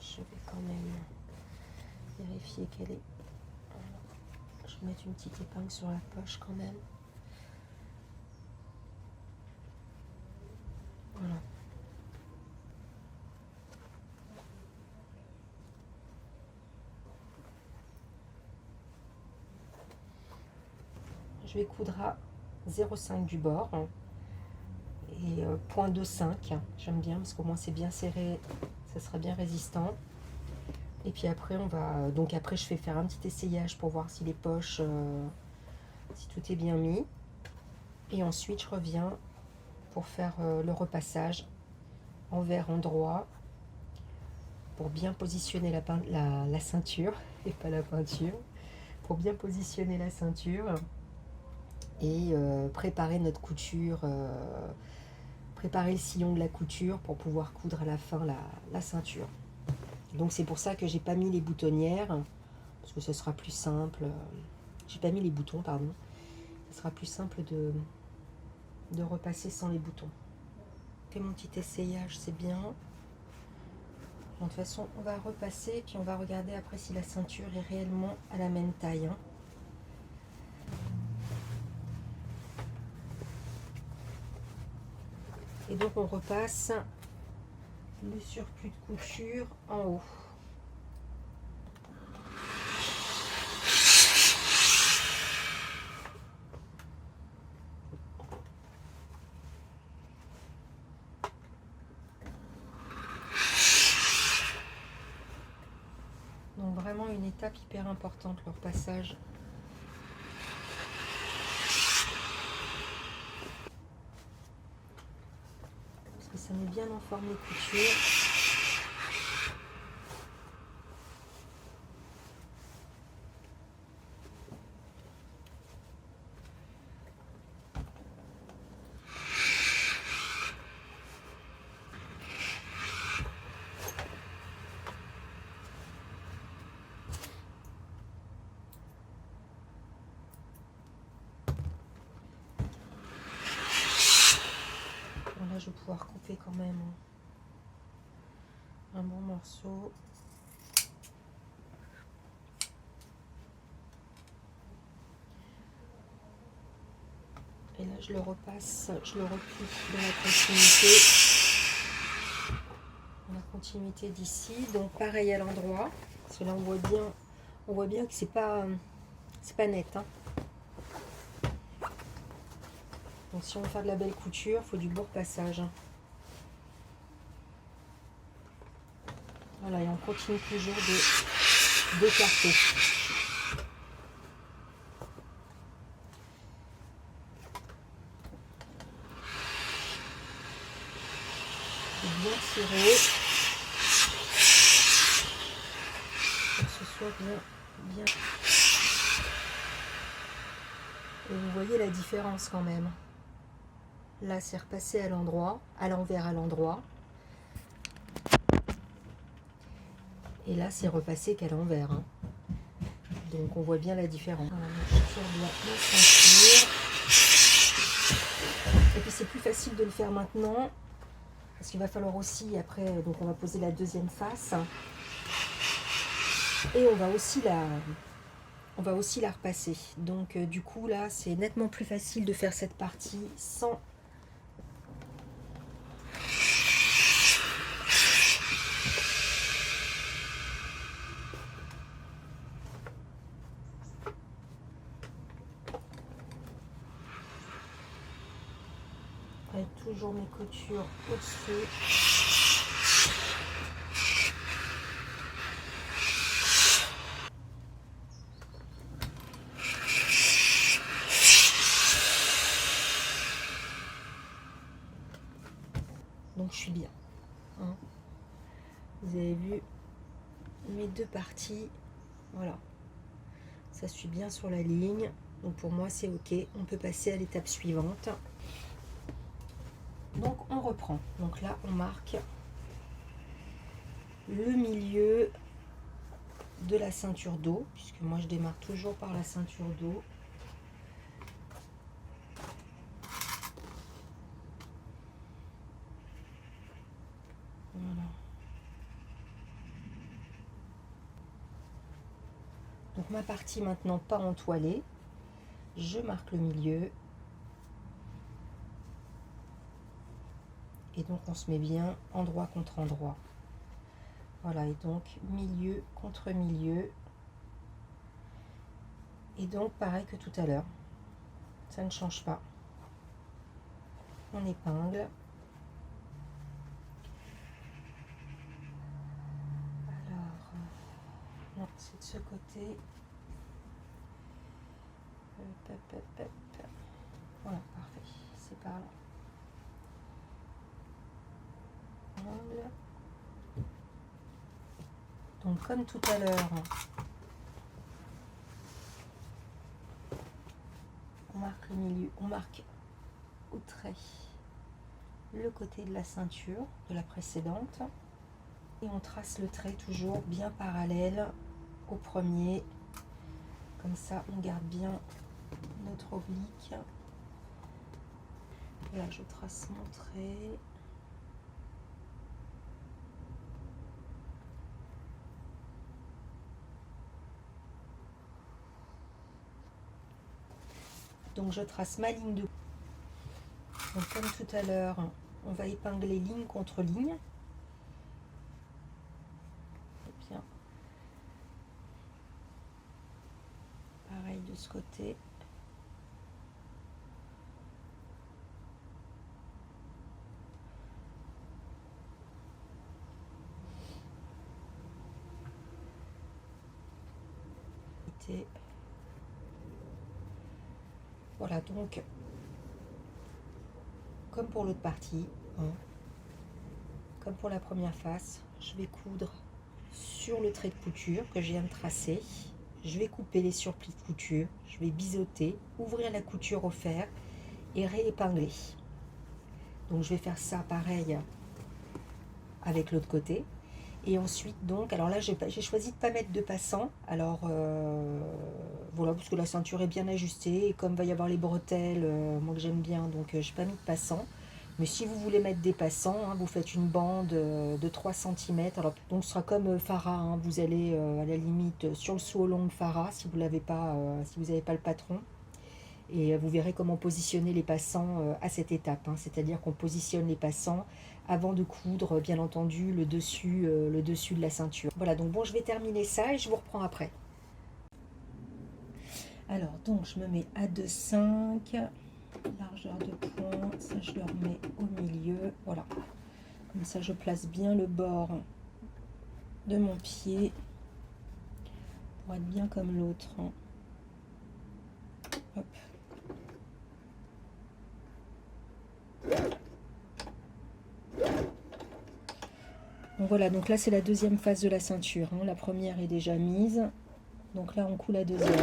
Je vais quand même vérifier qu'elle est... Je vais mettre une petite épingle sur la poche quand même. Voilà. Je vais coudre à 0,5 du bord et 0,25. J'aime bien parce qu'au moins c'est bien serré, ça sera bien résistant. Et puis après on va après je fais faire un petit essayage pour voir si les poches si tout est bien mis. Et ensuite je reviens pour faire le repassage envers endroit pour bien positionner la ceinture et pas la peinture, pour bien positionner la ceinture et préparer notre couture, préparer le sillon de la couture pour pouvoir coudre à la fin la ceinture. Donc c'est pour ça que j'ai pas mis les boutonnières, parce que ce sera plus simple. J'ai pas mis les boutons, pardon. Ce sera plus simple de repasser sans les boutons. Fais mon petit essayage, c'est bien. De toute façon, on va repasser, puis on va regarder après si la ceinture est réellement à la même taille, hein. Et donc on repasse le surplus de couture en haut. une étape hyper importante, leur passage. Parce que ça met bien en forme les coutures. Là, je vais pouvoir couper quand même un bon morceau. Et là, je le repasse, je le replie dans la continuité d'ici. Donc pareil à l'endroit, parce que là on voit bien que c'est pas net. Hein. Donc si on veut faire de la belle couture, il faut du beau repassage. Voilà, et on continue toujours d'écarter. Bien tirer pour que ce soit bien. Et vous voyez la différence quand même. Là, c'est repassé à l'endroit, à l'envers à l'endroit. Et là, c'est repassé qu'à l'envers. Hein. Donc, on voit bien la différence. Voilà, je tire bien la ceinture. Et puis, c'est plus facile de le faire maintenant. Parce qu'il va falloir aussi, après, donc on va poser la deuxième face. Et on va aussi la repasser. Donc, du coup, là, c'est nettement plus facile de faire cette partie sans... Avec toujours mes coutures au-dessus. Donc je suis bien. Hein. Vous avez vu mes deux parties. Voilà. Ça suit bien sur la ligne. Donc pour moi c'est ok. On peut passer à l'étape suivante. Donc on reprend. Donc là on marque le milieu de la ceinture dos, puisque moi je démarre toujours par la ceinture dos. Voilà. Donc ma partie maintenant pas entoilée, je marque le milieu. Et donc on se met bien endroit contre endroit. Voilà, et donc milieu contre milieu. Et donc pareil que tout à l'heure, ça ne change pas. On épingle. Alors, non, c'est de ce côté. Voilà, parfait, c'est par là. Angle. Donc comme tout à l'heure, on marque le milieu, on marque au trait le côté de la ceinture de la précédente et on trace le trait toujours bien parallèle au premier, comme ça on garde bien notre oblique. Et là je trace mon trait. Donc je trace ma ligne de... Donc comme tout à l'heure, on va épingler ligne contre ligne. Et bien, pareil de ce côté. profiter. Voilà, donc comme pour l'autre partie, hein, comme pour la première face, je vais coudre sur le trait de couture que je viens de tracer. Je vais couper les surplis de couture, je vais biseauter, ouvrir la couture au fer et réépingler. Donc je vais faire ça pareil avec l'autre côté. Et ensuite donc, alors là j'ai choisi de ne pas mettre de passant. Alors voilà, parce que la ceinture est bien ajustée. Et comme va y avoir les bretelles, moi que j'aime bien, donc j'ai pas mis de passant. Mais si vous voulez mettre des passants, hein, vous faites une bande de 3 cm. Alors, donc ce sera comme Farah, hein, vous allez à la limite sur le seau long de Farah si vous l'avez pas, si vous n'avez pas le patron. Et vous verrez comment positionner les passants à cette étape. Hein. C'est-à-dire qu'on positionne les passants avant de coudre, bien entendu, le dessus de la ceinture. Voilà, donc bon, je vais terminer ça et je vous reprends après. Alors, donc je me mets à 2,5. Largeur de point, ça je le remets au milieu, voilà, comme ça je place bien le bord de mon pied pour être bien comme l'autre. Hop. Donc voilà, donc là c'est la deuxième phase de la ceinture, hein. La première est déjà mise, donc là on coud la deuxième.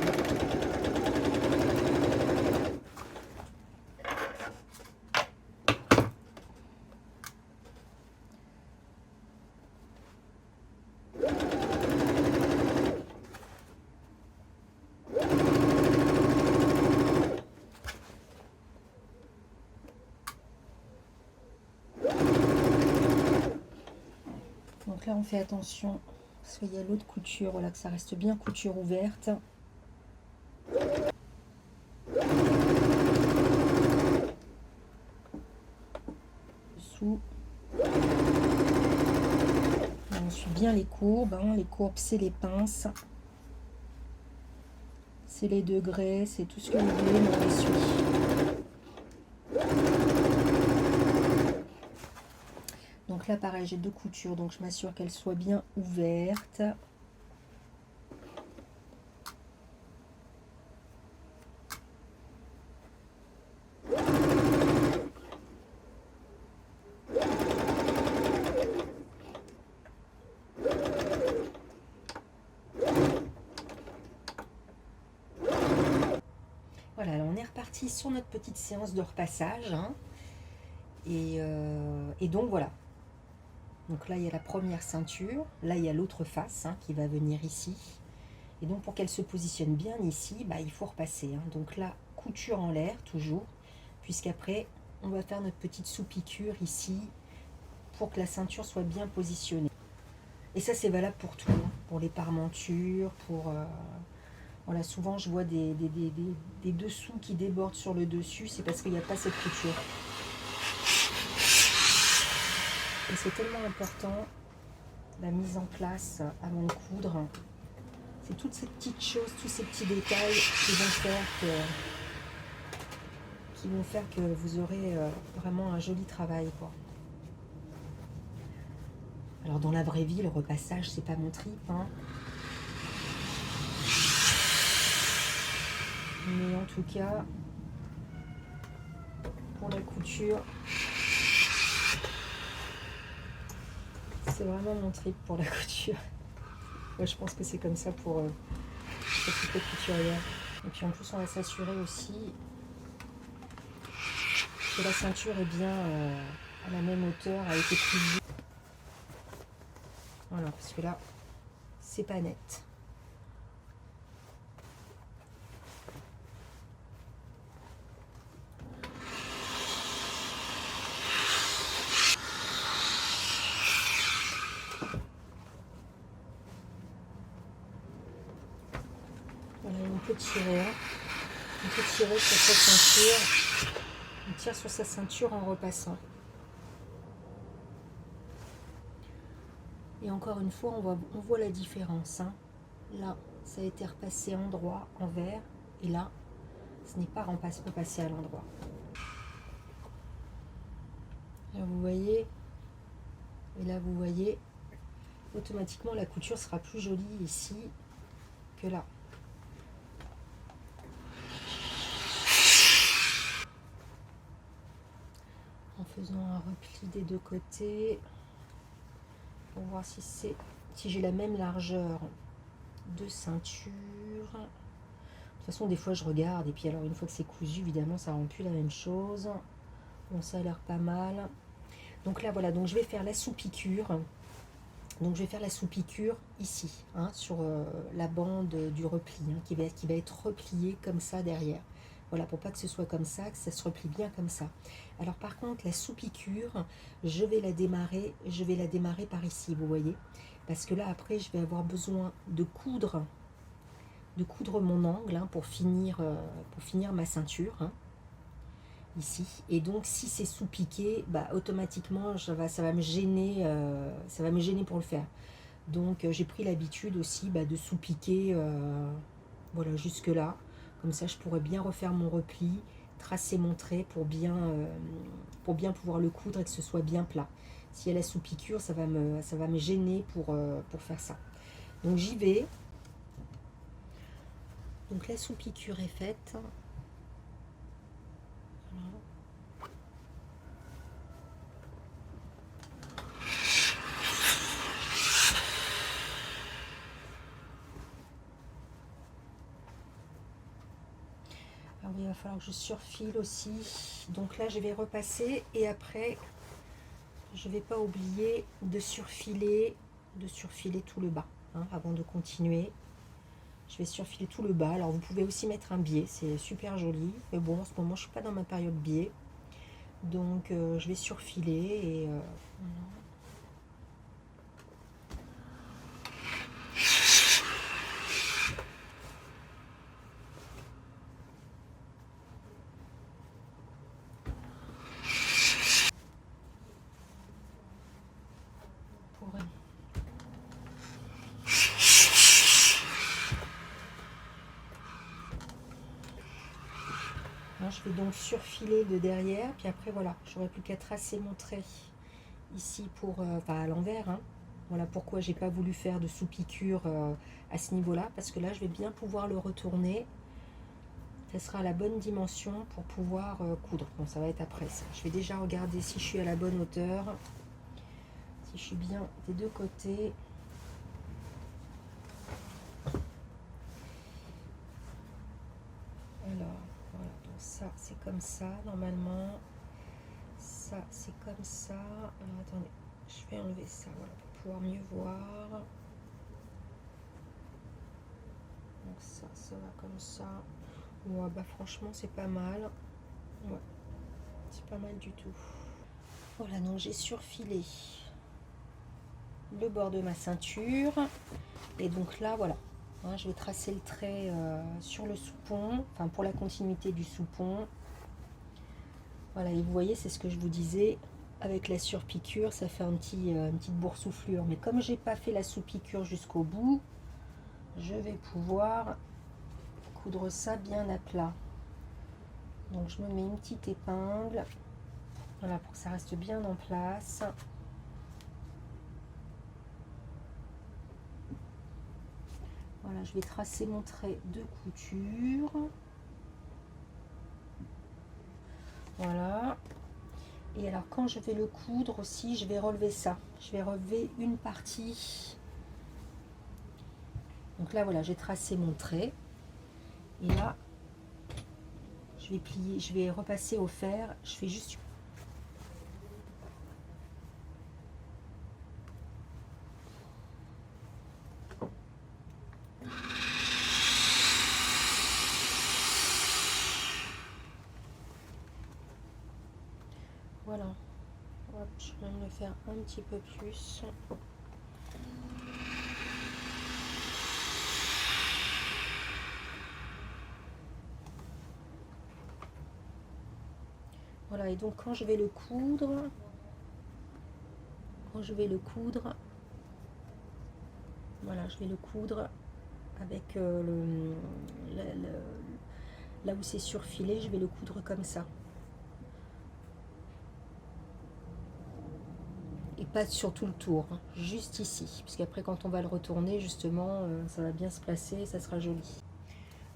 Donc là on fait attention, parce qu'il y a l'autre couture, voilà, que ça reste bien couture ouverte. Dessous. Là, on suit bien les courbes, hein. Les courbes c'est les pinces. C'est les degrés, c'est tout ce que vous voulez, mais on les suit. Donc là pareil, j'ai deux coutures, donc je m'assure qu'elles soient bien ouvertes. Voilà, on est reparti sur notre petite séance de repassage, hein. Et donc voilà. Donc là il y a la première ceinture, là il y a l'autre face, hein, qui va venir ici. Et donc pour qu'elle se positionne bien ici, bah, il faut repasser, hein. Donc là, couture en l'air toujours, puisqu'après on va faire notre petite sous-piqûre ici pour que la ceinture soit bien positionnée. Et ça c'est valable pour tout, hein, pour les parmentures, pour... Voilà, souvent je vois des dessous qui débordent sur le dessus, c'est parce qu'il n'y a pas cette couture. Et c'est tellement important, la mise en place avant de coudre. C'est toutes ces petites choses, tous ces petits détails qui vont faire que vous aurez vraiment un joli travail, quoi. Alors dans la vraie vie, le repassage, c'est pas mon trip, hein. Mais en tout cas, pour la couture, c'est vraiment mon trip pour la couture. Ouais, je pense que c'est comme ça pour toutes les couturières. Et puis en plus, on va s'assurer aussi que la ceinture est bien à la même hauteur, a été cousue. Voilà, parce que là, c'est pas net. Voilà, on peut tirer. On peut tirer sur sa ceinture. On tire sur sa ceinture en repassant. Et encore une fois, on voit la différence, hein. Là, ça a été repassé en droit, en vert. Et là, ce n'est pas repassé à l'endroit. Là, vous voyez. Et là, vous voyez. Automatiquement, la couture sera plus jolie ici que là. en faisant un repli des deux côtés pour voir si j'ai la même largeur de ceinture. De toute façon, des fois je regarde et puis alors une fois que c'est cousu, évidemment ça rend plus la même chose. Bon, ça a l'air pas mal. Donc là voilà, donc je vais faire la sous-piqûre. Donc je vais faire la sous-piqûre ici, hein, sur la bande du repli, hein, qui va être repliée comme ça derrière. Voilà, pour pas que ce soit comme ça, que ça se replie bien comme ça. Alors par contre, la sous-piqûre, je vais la démarrer par ici, vous voyez. Parce que là, après, je vais avoir besoin de coudre mon angle, hein, pour finir ma ceinture, hein, ici. Et donc, si c'est sous-piqué, bah, automatiquement, ça va me gêner pour le faire. Donc, j'ai pris l'habitude aussi, bah, de sous-piquer, voilà, jusque là. Comme ça, je pourrais bien refaire mon repli, tracer mon trait pour bien pouvoir le coudre et que ce soit bien plat. Si elle a sous-piqûre, ça va me gêner pour faire ça. Donc, j'y vais. Donc, la sous-piqûre est faite. Voilà. Alors, il va falloir que je surfile aussi. Donc là, je vais repasser et après, je ne vais pas oublier de surfiler tout le bas, hein, avant de continuer. Je vais surfiler tout le bas. Alors, vous pouvez aussi mettre un biais, c'est super joli. Mais bon, en ce moment, je ne suis pas dans ma période biais. Donc, je vais surfiler et... je vais donc surfiler de derrière, puis après voilà, j'aurai plus qu'à tracer mon trait ici pour, à l'envers, hein. Voilà pourquoi j'ai pas voulu faire de sous-piqûre à ce niveau-là, parce que là je vais bien pouvoir le retourner. Ça sera à la bonne dimension pour pouvoir coudre. Bon, ça va être après ça. Je vais déjà regarder si je suis à la bonne hauteur, si je suis bien des deux côtés. Alors, voilà, donc ça c'est comme ça normalement. Ça c'est comme ça. Alors attendez, je vais enlever ça, voilà, pour pouvoir mieux voir. Donc ça va comme ça. Ouais, bah franchement c'est pas mal. Ouais, c'est pas mal du tout. Voilà, donc j'ai surfilé le bord de ma ceinture. Et donc là, voilà. Hein, je vais tracer le trait sur le soupon, enfin pour la continuité du soupon. Voilà, et vous voyez, c'est ce que je vous disais, avec la surpiqûre, ça fait une petite boursouflure. Mais comme j'ai pas fait la sous-piqûre jusqu'au bout, je vais pouvoir coudre ça bien à plat. Donc je me mets une petite épingle, voilà, pour que ça reste bien en place. Voilà, je vais tracer mon trait de couture. Voilà. Et alors quand je vais le coudre aussi, je vais relever ça. Je vais relever une partie. Donc là, voilà, j'ai tracé mon trait. Et là, je vais plier, je vais repasser au fer. Je fais juste... Voilà. Hop, je vais même le faire un petit peu plus. Voilà, et donc quand je vais le coudre, voilà, je vais le coudre avec là où c'est surfilé, je vais le coudre comme ça. Et pas sur tout le tour, hein, juste ici, parce qu'après quand on va le retourner, justement, ça va bien se placer, ça sera joli.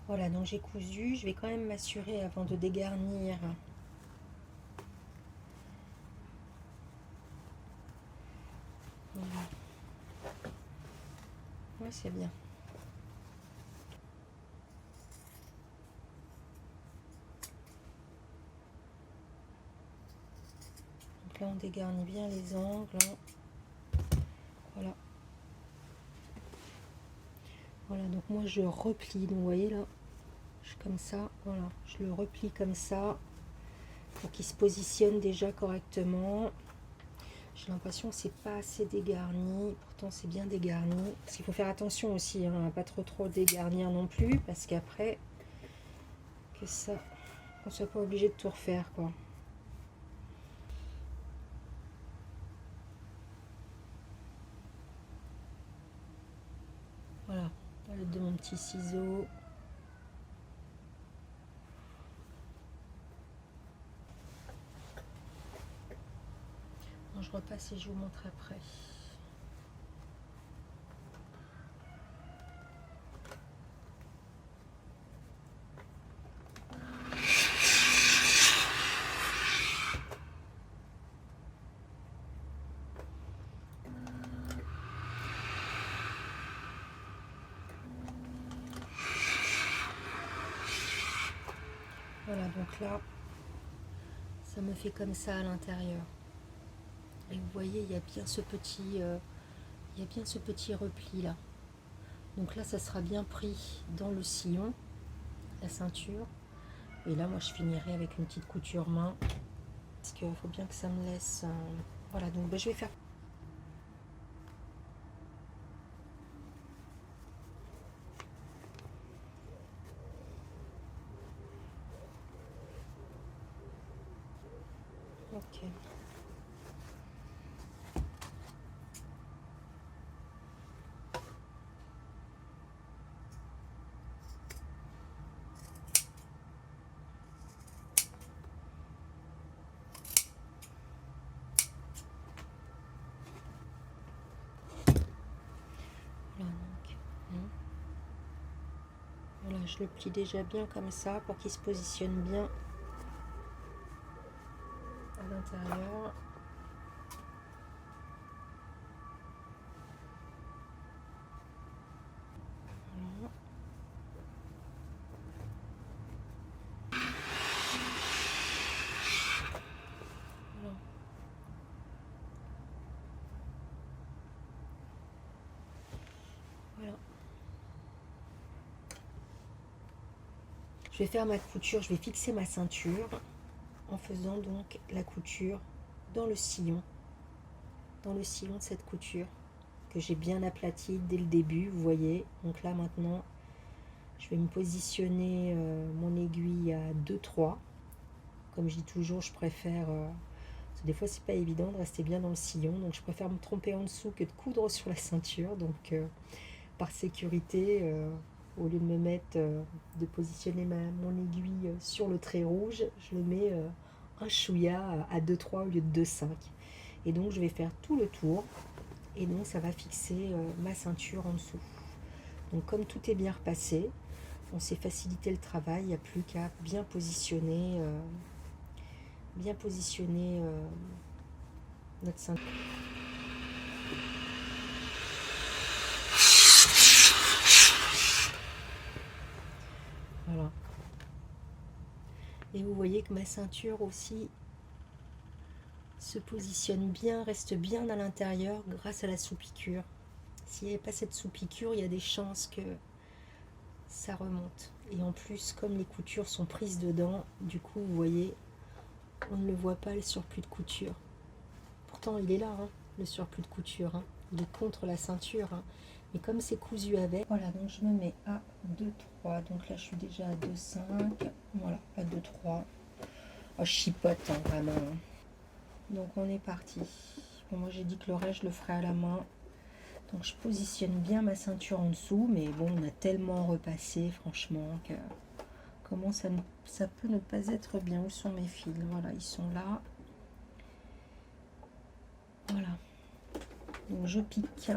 Voilà, donc j'ai cousu, je vais quand même m'assurer avant de dégarnir Ouais, c'est bien. Donc là, on dégarnit bien les angles. Voilà. Voilà, donc moi je replie. Donc vous voyez là, comme ça, voilà. Je le replie comme ça pour qu'il se positionne déjà correctement. J'ai l'impression que c'est pas assez dégarni, pourtant c'est bien dégarni. Parce qu'il faut faire attention aussi, hein, à pas trop dégarnir non plus, parce qu'après, que ça, on soit pas obligé de tout refaire, quoi. Voilà, à l'aide de mon petit ciseau. Bon, je repasse et je vous montre après. Voilà, donc là, ça me fait comme ça à l'intérieur. Et vous voyez, il y a bien ce petit, repli là. Donc là, ça sera bien pris dans le sillon, la ceinture. Et là, moi, je finirai avec une petite couture main. Parce qu'il faut bien que ça me laisse... Voilà, donc je vais faire... Ok. Voilà, donc... Voilà, je le plie déjà bien comme ça pour qu'il se positionne bien à l'intérieur. Voilà. Voilà. Voilà. Je vais faire ma couture, je vais fixer ma ceinture en faisant donc la couture dans le sillon de cette couture que j'ai bien aplatie dès le début, vous voyez. Donc là maintenant, je vais me positionner mon aiguille à 2-3. Comme je dis toujours, je préfère... parce que des fois, c'est pas évident de rester bien dans le sillon, donc je préfère me tromper en dessous que de coudre sur la ceinture. Donc par sécurité, au lieu de me mettre, de positionner mon aiguille sur le trait rouge, je le mets un chouïa à 2-3 au lieu de 2-5. Et donc je vais faire tout le tour, et donc ça va fixer ma ceinture en dessous. Donc comme tout est bien repassé, on s'est facilité le travail, il n'y a plus qu'à bien positionner notre ceinture. Voilà. Et vous voyez que ma ceinture aussi se positionne bien, reste bien à l'intérieur grâce à la sous-piqûre. S'il n'y avait pas cette sous-piqûre, il y a des chances que ça remonte. Et en plus, comme les coutures sont prises dedans, du coup, vous voyez, on ne le voit pas, le surplus de couture. Pourtant, il est là, hein, le surplus de couture. Hein. Il est contre la ceinture. Hein. Mais comme c'est cousu avec... Voilà, donc je me mets à 2-3. Donc là, je suis déjà à 2-5. Voilà, à 2-3. Oh, je chipote, hein, vraiment. Donc, on est parti. Bon, moi, j'ai dit que le reste, je le ferai à la main. Donc, je positionne bien ma ceinture en dessous. Mais bon, on a tellement repassé, franchement, que... Comment ça peut ne pas être bien? Où sont mes fils? Voilà, ils sont là. Voilà. Donc je pique.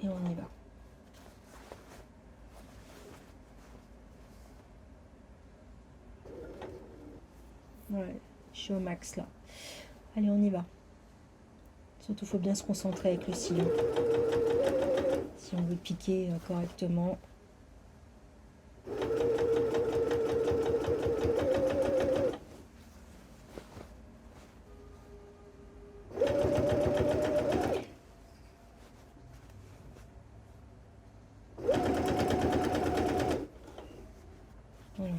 Et on y va. Ouais, je suis au max là. Allez, on y va. Surtout, il faut bien se concentrer avec le sillon. Si on veut piquer correctement. Voilà.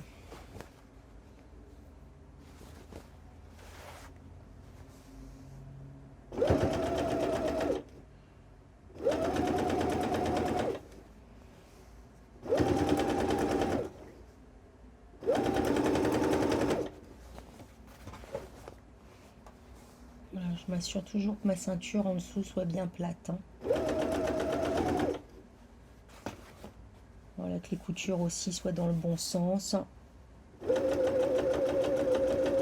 Voilà, je m'assure toujours que ma ceinture en dessous soit bien plate. Hein. Voilà, que les coutures aussi soient dans le bon sens.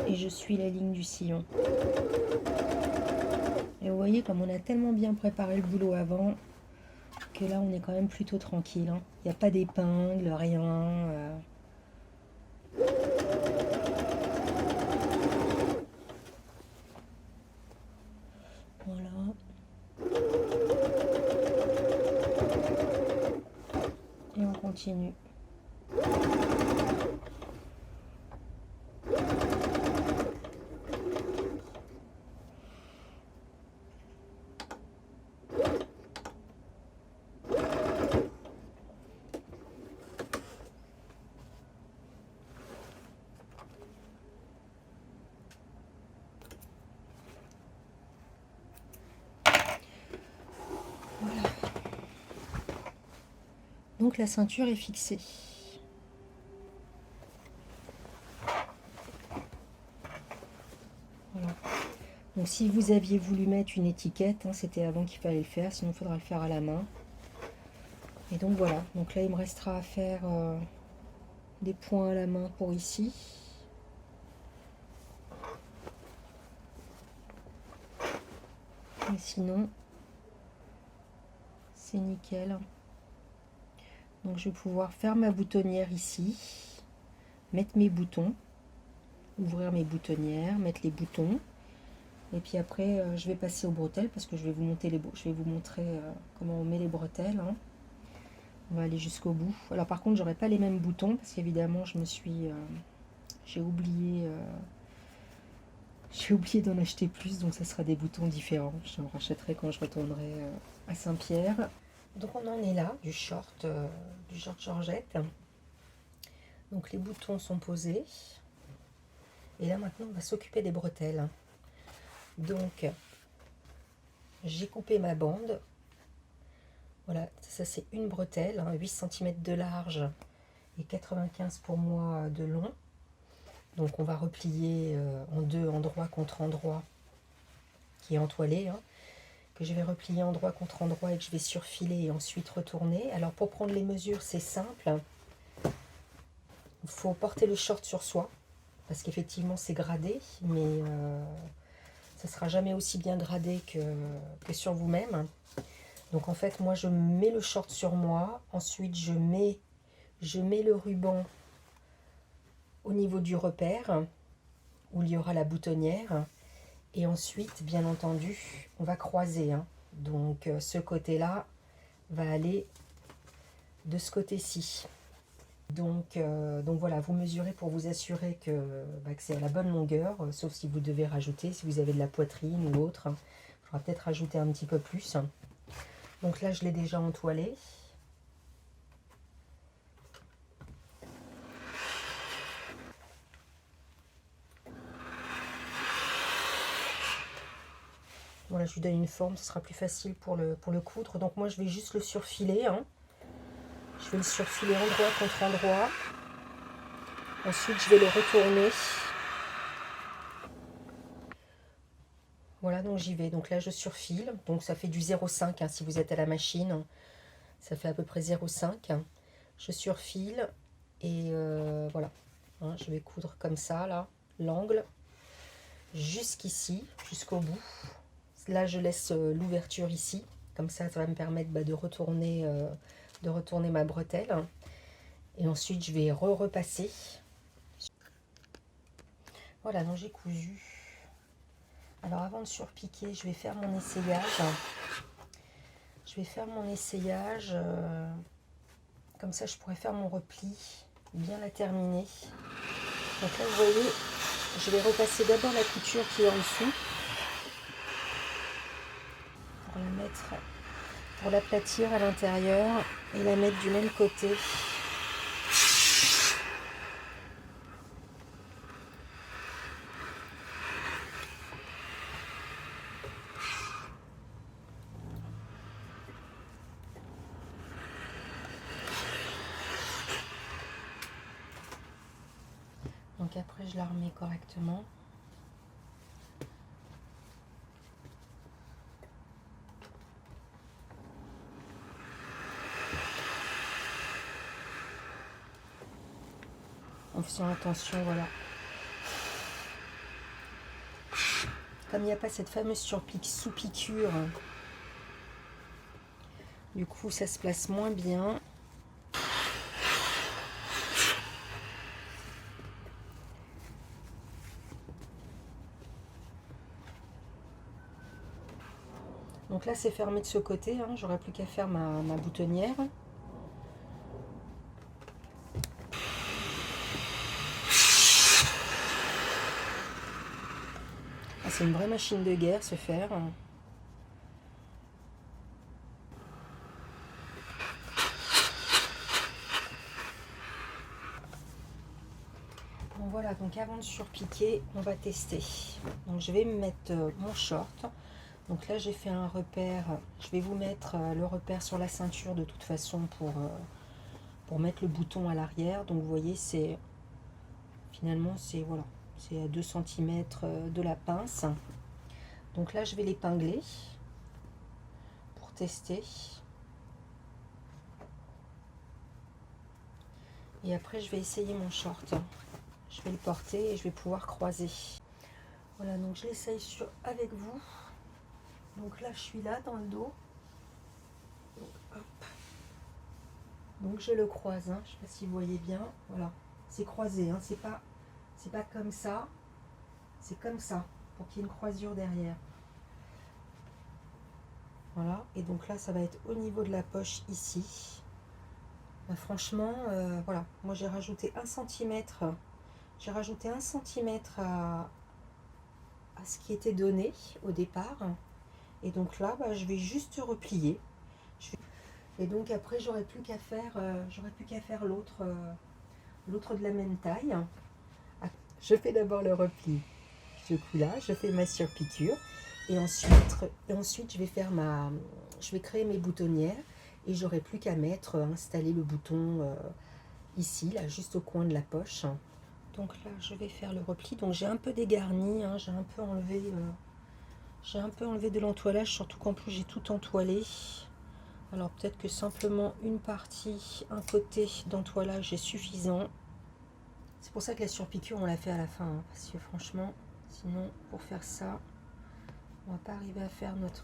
Et je suis la ligne du sillon. Et vous voyez, comme on a tellement bien préparé le boulot avant, que là on est quand même plutôt tranquille. Hein. Il n'y a pas d'épingle, rien. Voilà. Et on continue. Voilà. Donc la ceinture est fixée. Voilà. Donc si vous aviez voulu mettre une étiquette, hein, c'était avant qu'il fallait le faire, sinon il faudra le faire à la main. Et donc voilà, donc là il me restera à faire des points à la main pour ici. Et sinon, c'est nickel. Donc je vais pouvoir faire ma boutonnière ici, mettre mes boutons, ouvrir mes boutonnières, mettre les boutons. Et puis après, je vais passer aux bretelles parce que je vais vous montrer comment on met les bretelles. Hein. On va aller jusqu'au bout. Alors par contre, j'aurai pas les mêmes boutons parce qu'évidemment, j'ai oublié d'en acheter plus, donc ça sera des boutons différents. J'en rachèterai quand je retournerai à Saint-Pierre. Donc on en est là, du short Georgette. Donc les boutons sont posés. Et là maintenant, on va s'occuper des bretelles. Donc, j'ai coupé ma bande. Voilà, ça c'est une bretelle, hein, 8 cm de large et 95 pour moi de long. Donc on va replier en deux, endroit contre endroit, qui est entoilé, hein, que je vais replier endroit contre endroit et que je vais surfiler et ensuite retourner. Alors pour prendre les mesures, c'est simple. Il faut porter le short sur soi, parce qu'effectivement c'est gradé, mais ça ne sera jamais aussi bien gradé que sur vous-même. Donc en fait, moi je mets le short sur moi, ensuite je mets le ruban au niveau du repère, où il y aura la boutonnière. Et ensuite, bien entendu, on va croiser. Hein. Donc ce côté-là va aller de ce côté-ci. Donc voilà, vous mesurez pour vous assurer que c'est à la bonne longueur, sauf si vous devez rajouter, si vous avez de la poitrine ou autre. Il faudra peut-être rajouter un petit peu plus. Donc là, je l'ai déjà entoilé. Voilà, je lui donne une forme, ce sera plus facile pour le coudre. Donc moi, je vais juste le surfiler. Hein. Je vais le surfiler endroit contre endroit. Ensuite, je vais le retourner. Voilà, donc j'y vais. Donc là, je surfile. Donc ça fait du 0,5 hein, si vous êtes à la machine. Ça fait à peu près 0,5. Je surfile et voilà. Hein, je vais coudre comme ça, là, l'angle, jusqu'ici, jusqu'au bout. Là, je laisse l'ouverture ici. Comme ça va me permettre de retourner ma bretelle. Et ensuite, je vais repasser. Voilà, donc j'ai cousu. Alors avant de surpiquer, je vais faire mon essayage. Je vais faire mon essayage, comme ça je pourrais faire mon repli, bien la terminer. Donc là vous voyez, je vais repasser d'abord la couture qui est en dessous pour la mettre, pour l'aplatir à l'intérieur et la mettre du même côté. Donc après je la remets correctement. En faisant attention, voilà. Comme il n'y a pas cette fameuse surpique sous piqûre, du coup ça se place moins bien. Donc là c'est fermé de ce côté, hein. J'aurais plus qu'à faire ma boutonnière. Ah, c'est une vraie machine de guerre ce fer. Bon voilà, donc avant de surpiquer, on va tester. Donc je vais me mettre mon short. Donc là j'ai fait un repère, je vais vous mettre le repère sur la ceinture de toute façon pour mettre le bouton à l'arrière. Donc vous voyez c'est finalement c'est voilà, c'est à 2 cm de la pince. Donc là je vais l'épingler pour tester. Et après je vais essayer mon short. Je vais le porter et je vais pouvoir croiser. Voilà, donc je l'essaye avec vous. Donc là je suis là dans le dos. Donc, hop. Donc je le croise, hein. Je ne sais pas si vous voyez bien. Voilà, c'est croisé, hein. C'est pas comme ça. C'est comme ça, pour qu'il y ait une croisure derrière. Voilà, et donc là ça va être au niveau de la poche ici. Franchement, voilà, moi j'ai rajouté 1 cm. J'ai rajouté 1 cm à ce qui était donné au départ. Et donc là, bah, je vais juste replier. Et donc après, j'aurais plus qu'à faire l'autre de la même taille. Je fais d'abord le repli. Ce coup-là, je fais ma surpiqûre. Et ensuite je vais créer mes boutonnières. Et j'aurai plus qu'à installer le bouton ici, là, juste au coin de la poche. Donc là, je vais faire le repli. Donc j'ai un peu dégarni, hein, j'ai un peu enlevé de l'entoilage, surtout qu'en plus j'ai tout entoilé. Alors peut-être que simplement une partie, un côté d'entoilage est suffisant. C'est pour ça que la surpiqûre, on l'a fait à la fin, hein, parce que franchement, sinon pour faire ça, on va pas arriver à faire notre...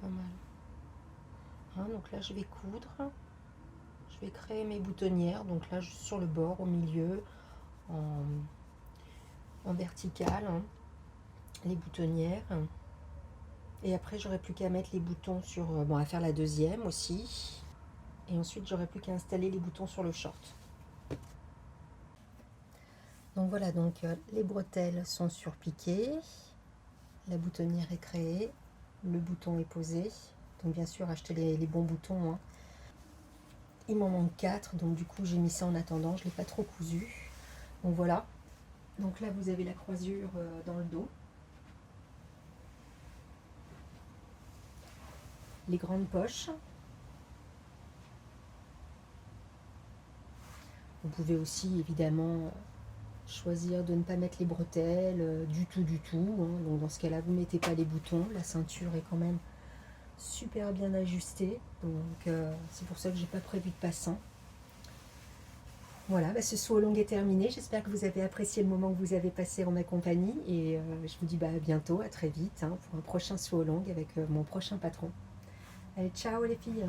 Pas mal. Hein, donc là, je vais coudre. Je vais créer mes boutonnières. Donc là, juste sur le bord, au milieu, en vertical, hein, les boutonnières. Et après, j'aurai plus qu'à mettre les boutons sur... bon, à faire la deuxième aussi. Et ensuite, j'aurai plus qu'à installer les boutons sur le short. Donc voilà, donc les bretelles sont surpiquées. La boutonnière est créée. Le bouton est posé. Donc bien sûr, acheter les bons boutons. Hein. Il m'en manque 4, donc du coup, j'ai mis ça en attendant. Je ne l'ai pas trop cousu. Donc voilà. Donc là, vous avez la croisure dans le dos. Les grandes poches. Vous pouvez aussi évidemment choisir de ne pas mettre les bretelles du tout. Hein. Donc dans ce cas-là, vous ne mettez pas les boutons. La ceinture est quand même super bien ajustée. Donc c'est pour ça que j'ai pas prévu de passant. Voilà, bah, ce saut au long est terminé. J'espère que vous avez apprécié le moment que vous avez passé en ma compagnie. Et je vous dis à bientôt, à très vite, hein, pour un prochain saut au long avec mon prochain patron. Allez, ciao les filles.